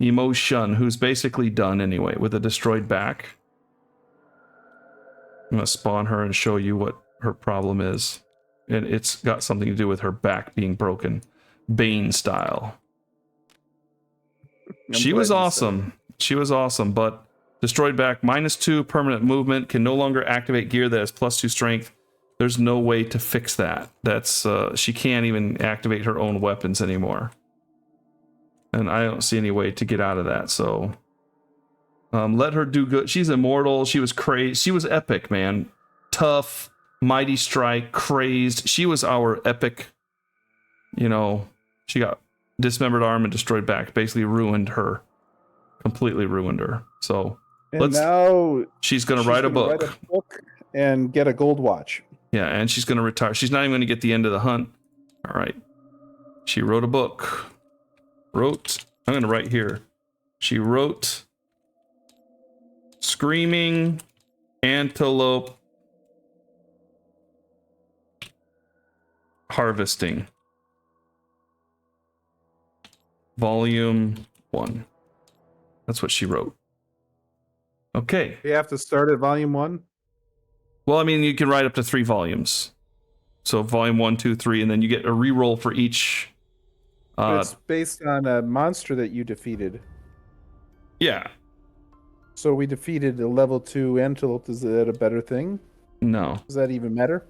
Emotion, who's basically done anyway, with a destroyed back. I'm going to spawn her and show you what her problem is. And it's got something to do with her back being broken. Bane style. She was awesome. She was awesome, but destroyed back, -2 permanent movement, can no longer activate gear that has +2 strength. There's no way to fix that. That's she can't even activate her own weapons anymore. And I don't see any way to get out of that, so let her do good. She's immortal. She was crazy. She was epic, man. Tough, mighty strike, crazed. She was our epic, she got dismembered arm and destroyed back, basically ruined her. Completely ruined her. So and now she's gonna write a book and get a gold watch. Yeah, and she's gonna retire. She's not even gonna get the end of the hunt. All right. She wrote a book. I'm gonna write here. She wrote Screaming Antelope Harvesting. Volume 1. That's what she wrote. Okay. We have to start at volume 1? Well, I mean, you can write up to 3 volumes. So volume 1, 2, 3, and then you get a reroll for each. It's based on a monster that you defeated. Yeah. So we defeated a level 2 antelope. Is that a better thing? No. Does that even matter?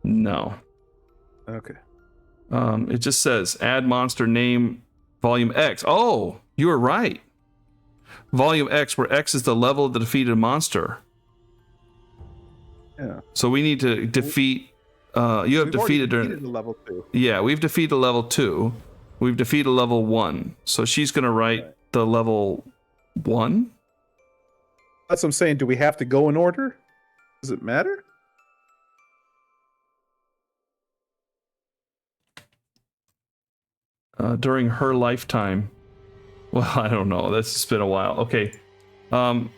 No. Okay. It just says add monster name volume X. Oh, you were right. Volume X, where X is the level of the defeated monster. Yeah. So we need to defeat. You have We've already defeated. defeated the level 2. Yeah, we've defeated level 2. We've defeated level 1. So she's gonna write Right. the level 1. That's what I'm saying. Do we have to go in order? Does it matter? During her lifetime. Well, I don't know. That's been a while. Okay. We'll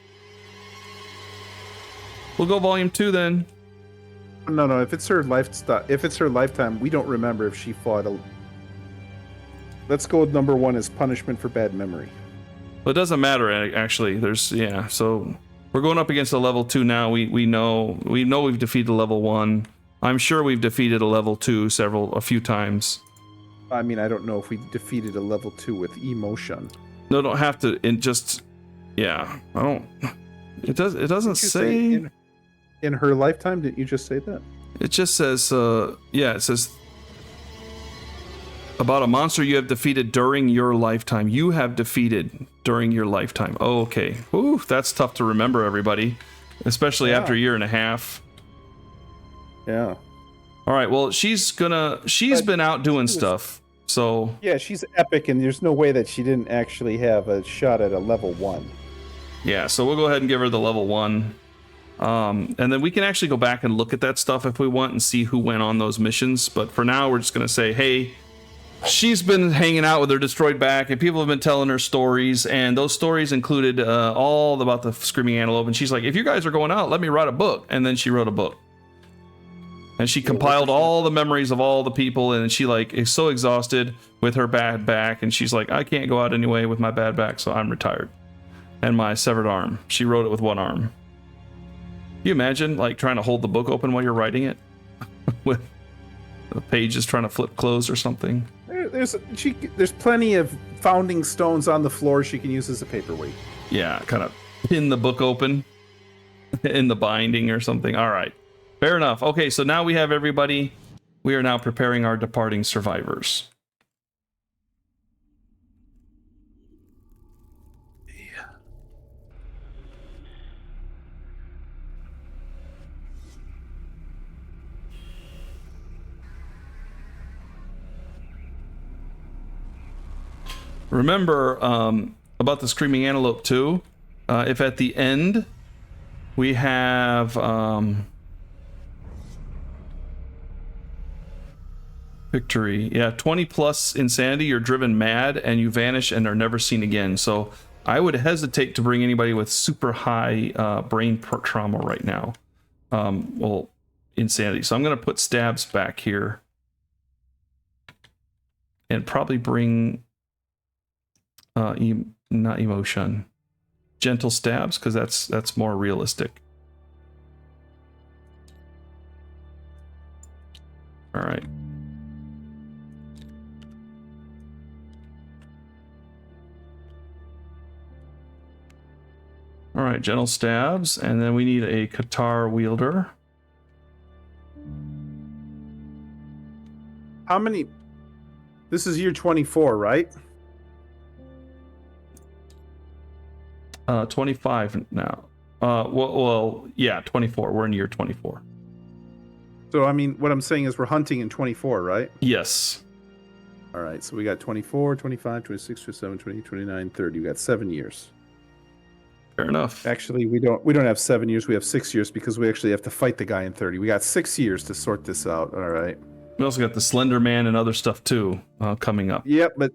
go volume 2 then. No. If it's her lifetime, we don't remember if she fought a. Let's go with number 1 as punishment for bad memory. But it doesn't matter actually. So we're going up against a level 2 now. We know we've defeated level 1. I'm sure we've defeated a level 2 a few times. I mean, I don't know if we defeated a level 2 with emotion. No, don't have to. Yeah, I don't. It doesn't say. In her lifetime, didn't you just say that? It just says. It says about a monster you have defeated during your lifetime. You have defeated during your lifetime. Oh, okay. Ooh, that's tough to remember, everybody, especially after a year and a half. Yeah. All right. Well, she's been out doing stuff. So yeah, she's epic, and there's no way that she didn't actually have a shot at a level 1. yeah. So we'll go ahead and give her the level 1. And then we can actually go back and look at that stuff if we want and see who went on those missions. But for now, we're just going to say, hey, she's been hanging out with her destroyed back, and people have been telling her stories, and those stories included all about the screaming antelope. And she's like, if you guys are going out, let me write a book. And then she wrote a book. And she compiled all the memories of all the people, and she is so exhausted with her bad back, and she's like, I can't go out anyway with my bad back, so I'm retired. And my severed arm. She wrote it with one arm. Can you imagine trying to hold the book open while you're writing it? With the pages trying to flip closed or something. There's plenty of founding stones on the floor she can use as a paperweight. Yeah, kind of pin the book open in the binding or something. All right. Fair enough. Okay, so now we have everybody. We are now preparing our departing survivors. Remember about the screaming antelope too. If at the end we have victory, 20 plus insanity, you're driven mad and you vanish and are never seen again. So I would hesitate to bring anybody with super high brain trauma right now. Insanity. So I'm going to put stabs back here and probably bring not emotion, gentle stabs, because that's more realistic. All right. All right, gentle stabs, and then we need a Qatar wielder. How many? This is year 24, right? 25 now. 24. We're in year 24. So, I mean, what I'm saying is we're hunting in 24, right? Yes. All right, so we got 24, 25, 26, 27, 28, 29, 30. We got 7 years. Fair enough. Actually, we don't have 7 years. We have 6 years because we actually have to fight the guy in 30. We got 6 years to sort this out. All right. We also got the Slender Man and other stuff too coming up. Yep, but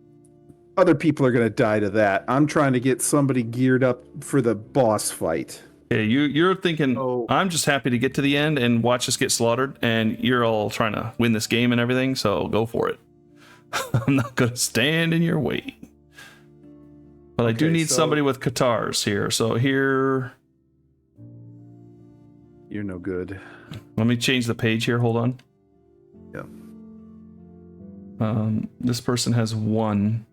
other people are going to die to that. I'm trying to get somebody geared up for the boss fight. Okay, you're thinking, I'm just happy to get to the end and watch us get slaughtered, and you're all trying to win this game and everything, so go for it. I'm not going to stand in your way. But I do need somebody with Qatars here. So here... You're no good. Let me change the page here. Hold on. Yeah. This person has 1.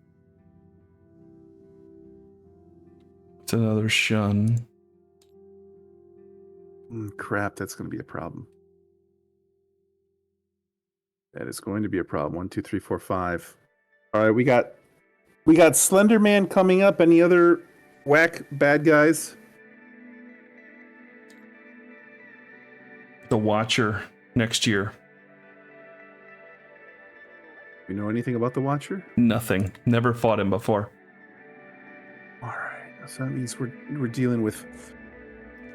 It's another shun. Crap, that's going to be a problem. That is going to be a problem. 1, 2, 3, 4, 5. All right, we got Slender Man coming up. Any other whack bad guys? The Watcher next year. You know anything about the Watcher? Nothing. Never fought him before. All right, so that means we're dealing with.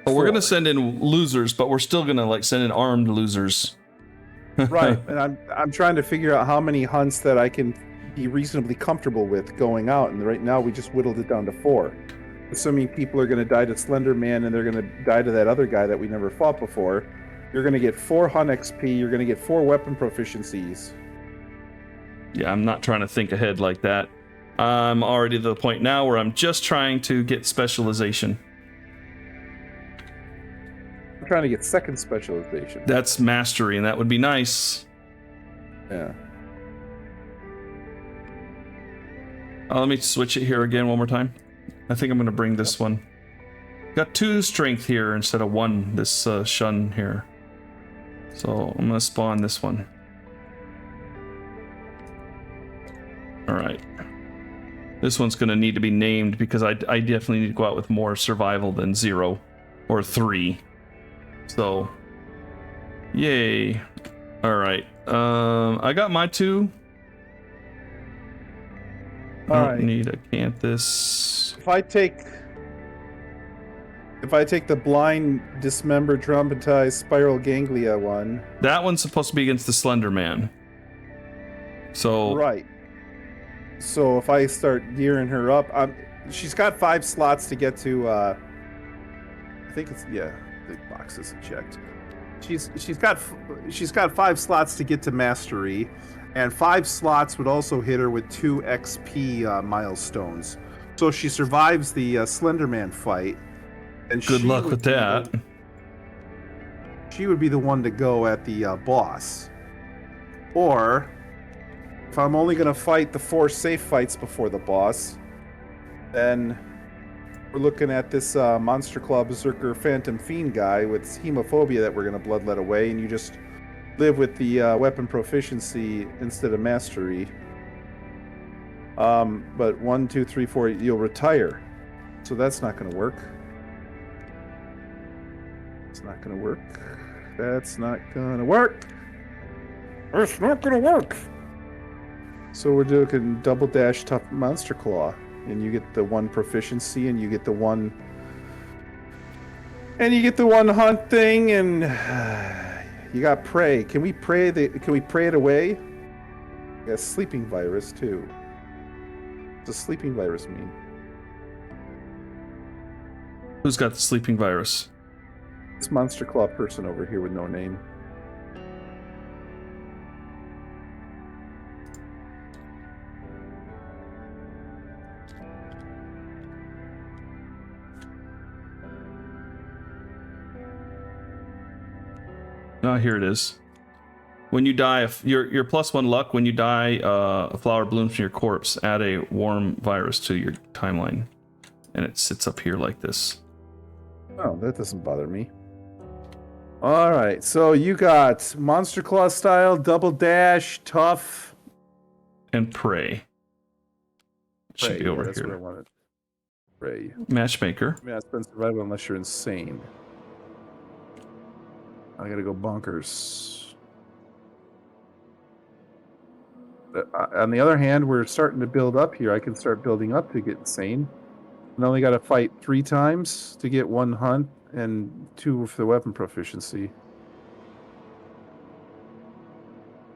But we're 4. gonna send in losers, but we're still gonna like send in armed losers. Right, and I'm trying to figure out how many hunts that I can be reasonably comfortable with going out, and right now we just whittled it down to 4. Assuming people are going to die to Slender Man and they're going to die to that other guy that we never fought before, you're going to get 4 hunt XP, you're going to get 4 weapon proficiencies. Yeah, I'm not trying to think ahead like that. I'm already to the point now where I'm just trying to get specialization. I'm trying to get 2nd specialization. That's mastery, and that would be nice. Yeah. Let me switch it here again one more time. I think I'm going to bring this one. Got 2 strength here instead of 1, this shun here. So I'm going to spawn this one. Alright. This one's going to need to be named because I definitely need to go out with more survival than 0 or 3. So, yay. Alright. I got my 2. I don't need a Canthus. If I take the blind, dismembered, traumatized, spiral ganglia one. That one's supposed to be against the Slender Man. So Right. So if I start gearing her up, she's got 5 slots to get to. I think it's the box isn't checked. She's got 5 slots to get to mastery, and 5 slots would also hit her with 2 XP milestones. So if she survives the Slender Man fight, and good luck with that. She would be the one to go at the boss. Or if I'm only going to fight the 4 safe fights before the boss, then we're looking at this Monster Claw Berserker Phantom Fiend guy with hemophobia that we're going to bloodlet away, and you just live with the weapon proficiency instead of mastery. But 1, 2, 3, 4, you'll retire. So that's not going to work. It's not going to work. That's not going to work. It's not going to work. So we're doing double dash tough Monster Claw, and you get the 1 proficiency, and you get the 1, and you get the 1 hunt thing, and you got prey. Can we pray it away? Yeah, sleeping virus too. What does sleeping virus mean? Who's got the sleeping virus? This Monster Claw person over here with no name. Oh, here it is. When you die, your +1 luck. When you die, a flower blooms from your corpse. Add a warm virus to your timeline, and it sits up here like this. Oh, that doesn't bother me. All right, so you got Monster Claw style, double dash, tough, and pray. Should be over that's here. what I wanted. Pray. Matchmaker. I mean, that's been survival unless you're insane. I gotta go bonkers. On the other hand, we're starting to build up here. I can start building up to get insane. I only got to fight 3 times to get 1 hunt and 2 for the weapon proficiency.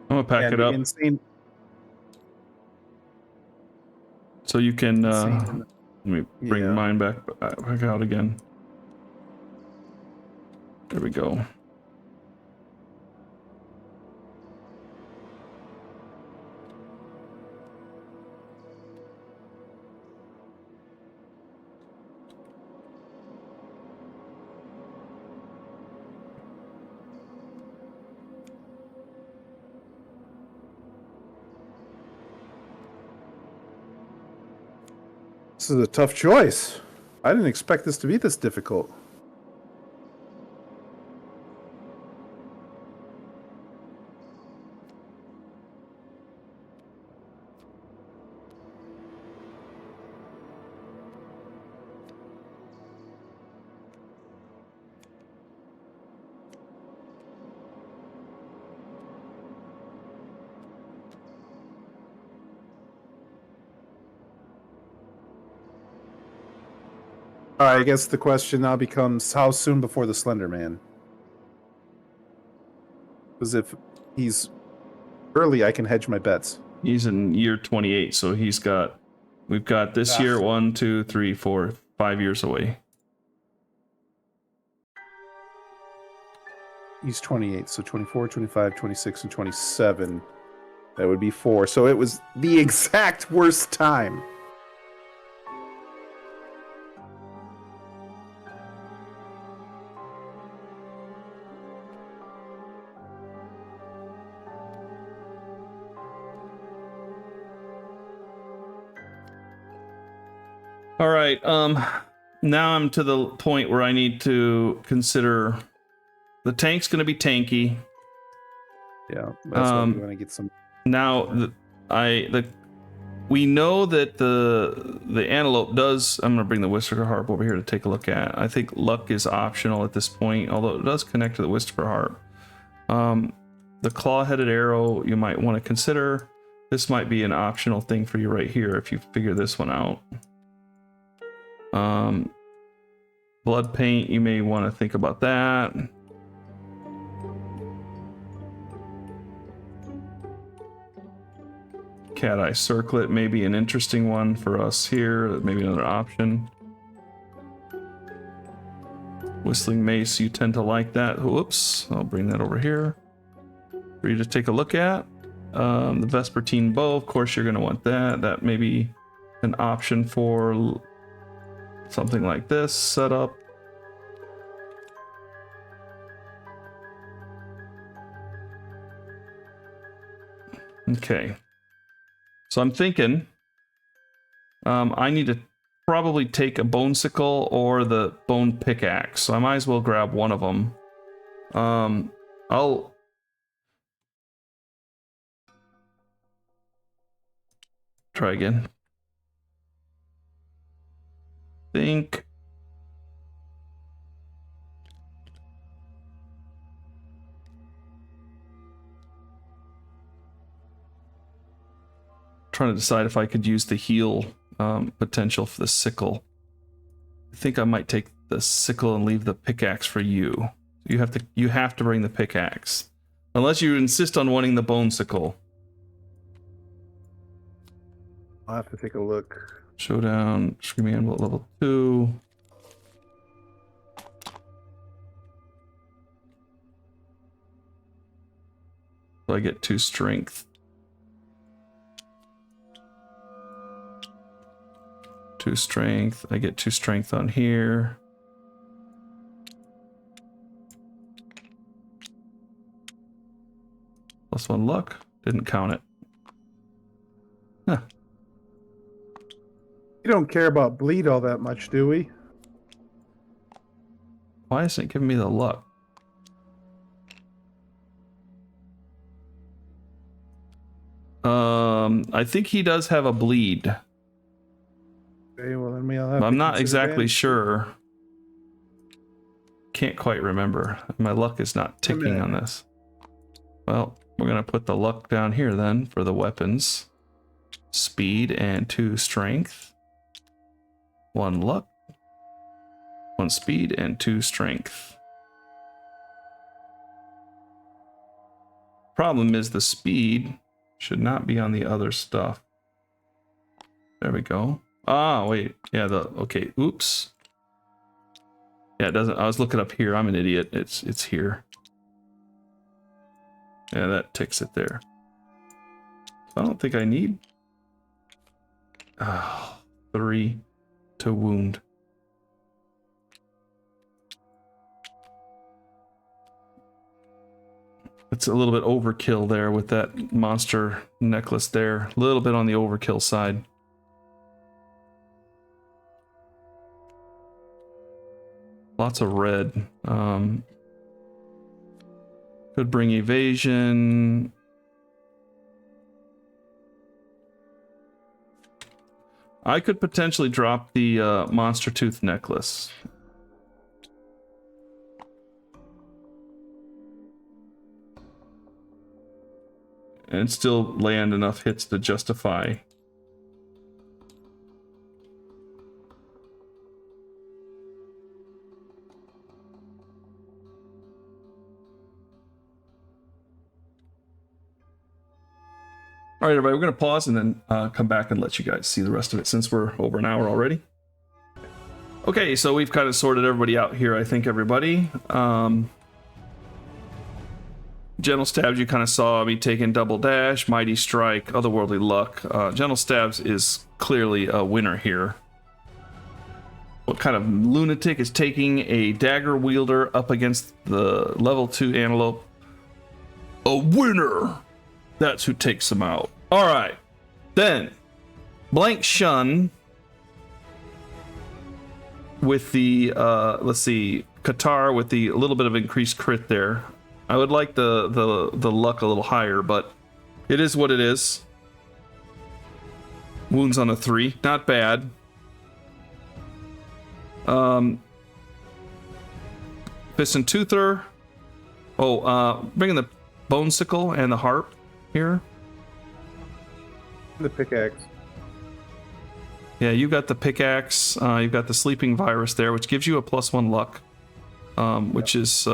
I'm gonna pack it up. Insane. So you can. Let me bring mine back out again. There we go. This is a tough choice. I didn't expect this to be this difficult. All right, I guess the question now becomes how soon before the Slender Man? Because if he's early, I can hedge my bets. He's in year 28, so we've got this year 1, 2, 3, 4, 5 years away. He's 28, so 24, 25, 26, and 27. That would be 4. So it was the exact worst time. All right. Now I'm to the point where I need to consider the tank's going to be tanky. Yeah, that's why we want to get some. Now we know that the antelope does. I'm going to bring the Whisper Harp over here to take a look at. I think luck is optional at this point, although it does connect to the Whisper Harp. The claw-headed arrow you might want to consider. This might be an optional thing for you right here if you figure this one out. Blood paint, you may want to think about that. Cat eye circlet may be an interesting one for us here, maybe another option. Whistling mace, you tend to like that. Whoops, I'll bring that over here for you to take a look at. The Vespertine bow, of course you're going to want that. That may be an option for something like this setup. Okay. So I'm thinking I need to probably take a bone sickle or the bone pickaxe. So I might as well grab one of them. I'll try again. Think trying to decide if I could use the heal potential for the sickle. I think I might take the sickle and leave the pickaxe for you. You have to bring the pickaxe. Unless you insist on wanting the bone sickle. I'll have to take a look. Showdown, Screaming Anvil level 2. So I get 2 strength. 2 strength. I get 2 strength on here. +1 luck. Didn't count it. Huh. We don't care about bleed all that much, do we? Why isn't it giving me the luck? I think he does have a bleed. Okay, well then we'll have I'm to not consider exactly that. sure. Can't quite remember. My luck is not ticking on this. Well, we're gonna put the luck down here then for the weapons. Speed and 2 strength. 1 luck. 1 speed and 2 strength. Problem is the speed should not be on the other stuff. There we go. Ah, wait. Yeah, okay. Oops. Yeah, it doesn't. I was looking up here. I'm an idiot. It's here. Yeah, that ticks it there. I don't think I need 3 to wound. It's a little bit overkill there with that monster necklace there. A little bit on the overkill side. Lots of red. Could bring evasion. I could potentially drop the monster tooth necklace. And still land enough hits to justify. All right, everybody, we're going to pause and then come back and let you guys see the rest of it since we're over an hour already. Okay, so we've kind of sorted everybody out here, I think, everybody. Gentle Stabs, you kind of saw me taking Double Dash, Mighty Strike, Otherworldly Luck. Gentle Stabs is clearly a winner here. What kind of lunatic is taking a Dagger Wielder up against the level 2 Antelope? A winner! That's who takes them out. All right. Then, Blank Shun with the, let's see, Qatar with the little bit of increased crit there. I would like the luck a little higher, but it is what it is. Wounds on a 3. Not bad. Fist and Toother. Oh, bringing the Bone Sickle and the Harp here. The pickaxe. Yeah, you got the pickaxe. You've got the sleeping virus there, which gives you a +1 luck, which is.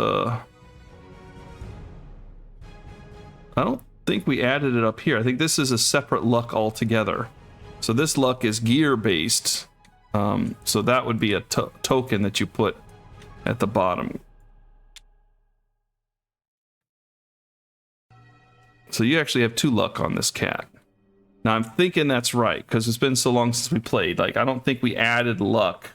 I don't think we added it up here. I think this is a separate luck altogether. So this luck is gear based. So that would be a token that you put at the bottom. So you actually have 2 luck on this cat. Now I'm thinking that's right because it's been so long since we played. Like I don't think we added luck.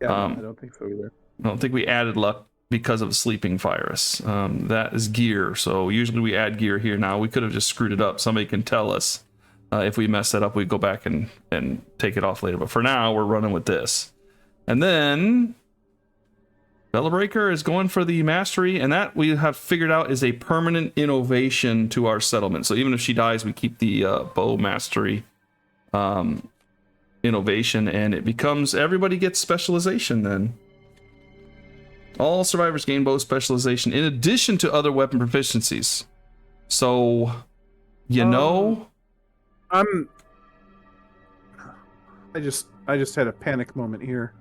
Yeah, I don't think so either. I don't think we added luck because of the sleeping virus. That is gear. So usually we add gear here. Now we could have just screwed it up. Somebody can tell us if we mess that up. We go back and take it off later. But for now we're running with this. And then Bellabreaker is going for the mastery, and that we have figured out is a permanent innovation to our settlement. So even if she dies, we keep the bow mastery innovation, and it becomes everybody gets specialization then. All survivors gain bow specialization in addition to other weapon proficiencies. So, you know, I just had a panic moment here.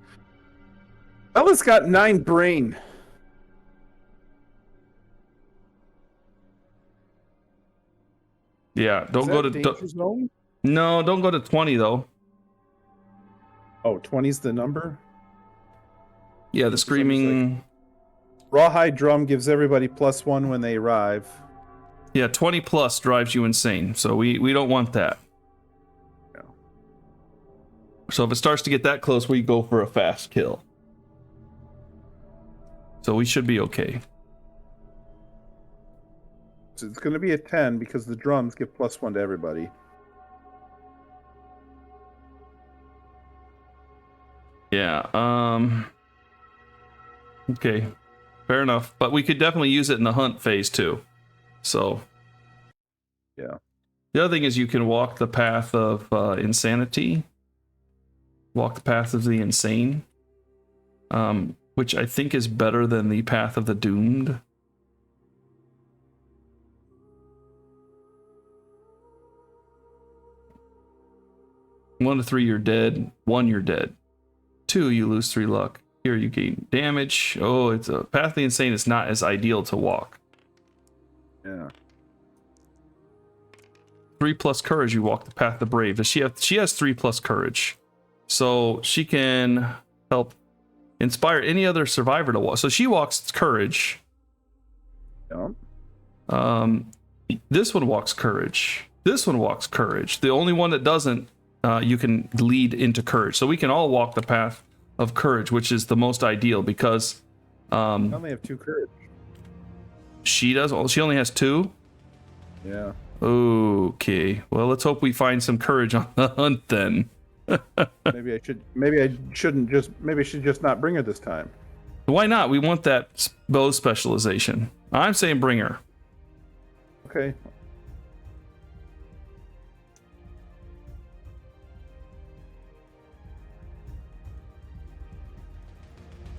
Bella's got 9 brain. Yeah, don't go to danger zone? No, don't go to 20 though. Oh, 20's the number? Yeah, the screaming Rawhide Drum gives everybody +1 when they arrive. Yeah, 20 plus drives you insane. So we don't want that. No. So if it starts to get that close, we go for a fast kill. So we should be okay. So it's going to be a 10 because the drums give +1 to everybody. Yeah, okay. Fair enough. But we could definitely use it in the hunt phase too. So yeah. The other thing is you can walk the path of insanity. Walk the path of the insane. Which I think is better than the path of the doomed. One to 3, you're dead. 1, you're dead. 2, you lose 3 luck. Here you gain damage. Oh, it's a path of the insane is not as ideal to walk. Yeah. 3 plus courage, you walk the path of the brave. She has 3 plus courage, so she can help inspire any other survivor to walk. So she walks courage. Yeah. This one walks courage. This one walks courage. The only one that doesn't, you can lead into courage. So we can all walk the path of courage, which is the most ideal because I only have 2 courage. She does. She only has 2. Yeah. Okay. Well, let's hope we find some courage on the hunt then. Maybe I should just not bring her this time. Why not? We want that bow specialization. I'm saying bring her. Okay.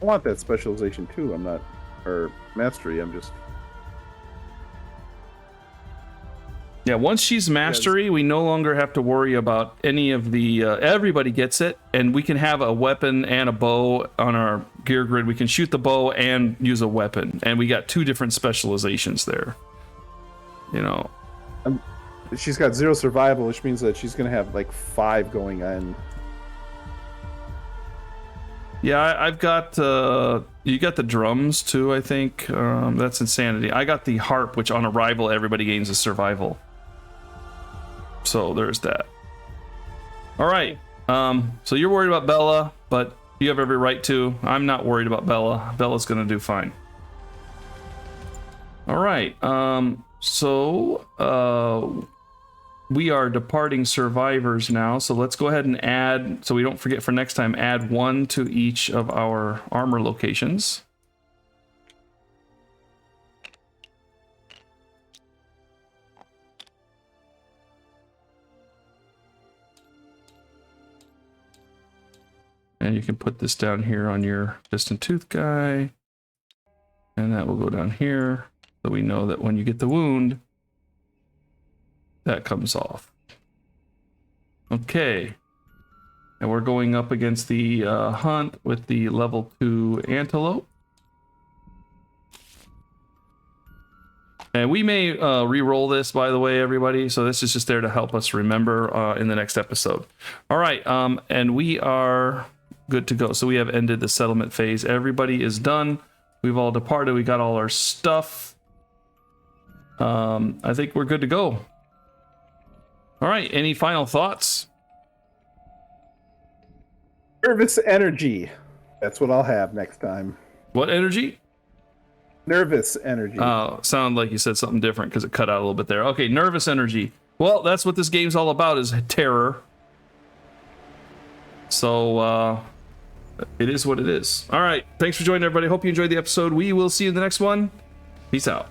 I want that specialization too. I'm not, or mastery. I'm just. Yeah, once she's mastery, we no longer have to worry about any of the... everybody gets it, and we can have a weapon and a bow on our gear grid. We can shoot the bow and use a weapon, and we got 2 different specializations there. You know. She's got 0 survival, which means that she's going to have like 5 going on. Yeah, I've got... you got the drums, too, I think. That's insanity. I got the harp, which on arrival, everybody gains a survival. So there's that. All right. So you're worried about Bella, but you have every right to. I'm not worried about Bella. Bella's gonna do fine. All right. We are departing survivors now. So let's go ahead and add, so we don't forget for next time, add 1 to each of our armor locations. And you can put this down here on your distant tooth guy. And that will go down here. So we know that when you get the wound, that comes off. Okay. And we're going up against the hunt with the level 2 antelope. And we may re-roll this, by the way, everybody. So this is just there to help us remember in the next episode. All right. And we are... good to go. So we have ended the settlement phase. Everybody is done. We've all departed. We got all our stuff. I think we're good to go. All right. Any final thoughts? Nervous energy. That's what I'll have next time. What energy? Nervous energy. Oh, sound like you said something different because it cut out a little bit there. Okay, nervous energy. Well, that's what this game's all about, is terror. So, it is what it is. All right. Thanks for joining, everybody. Hope you enjoyed the episode. We will see you in the next one. Peace out.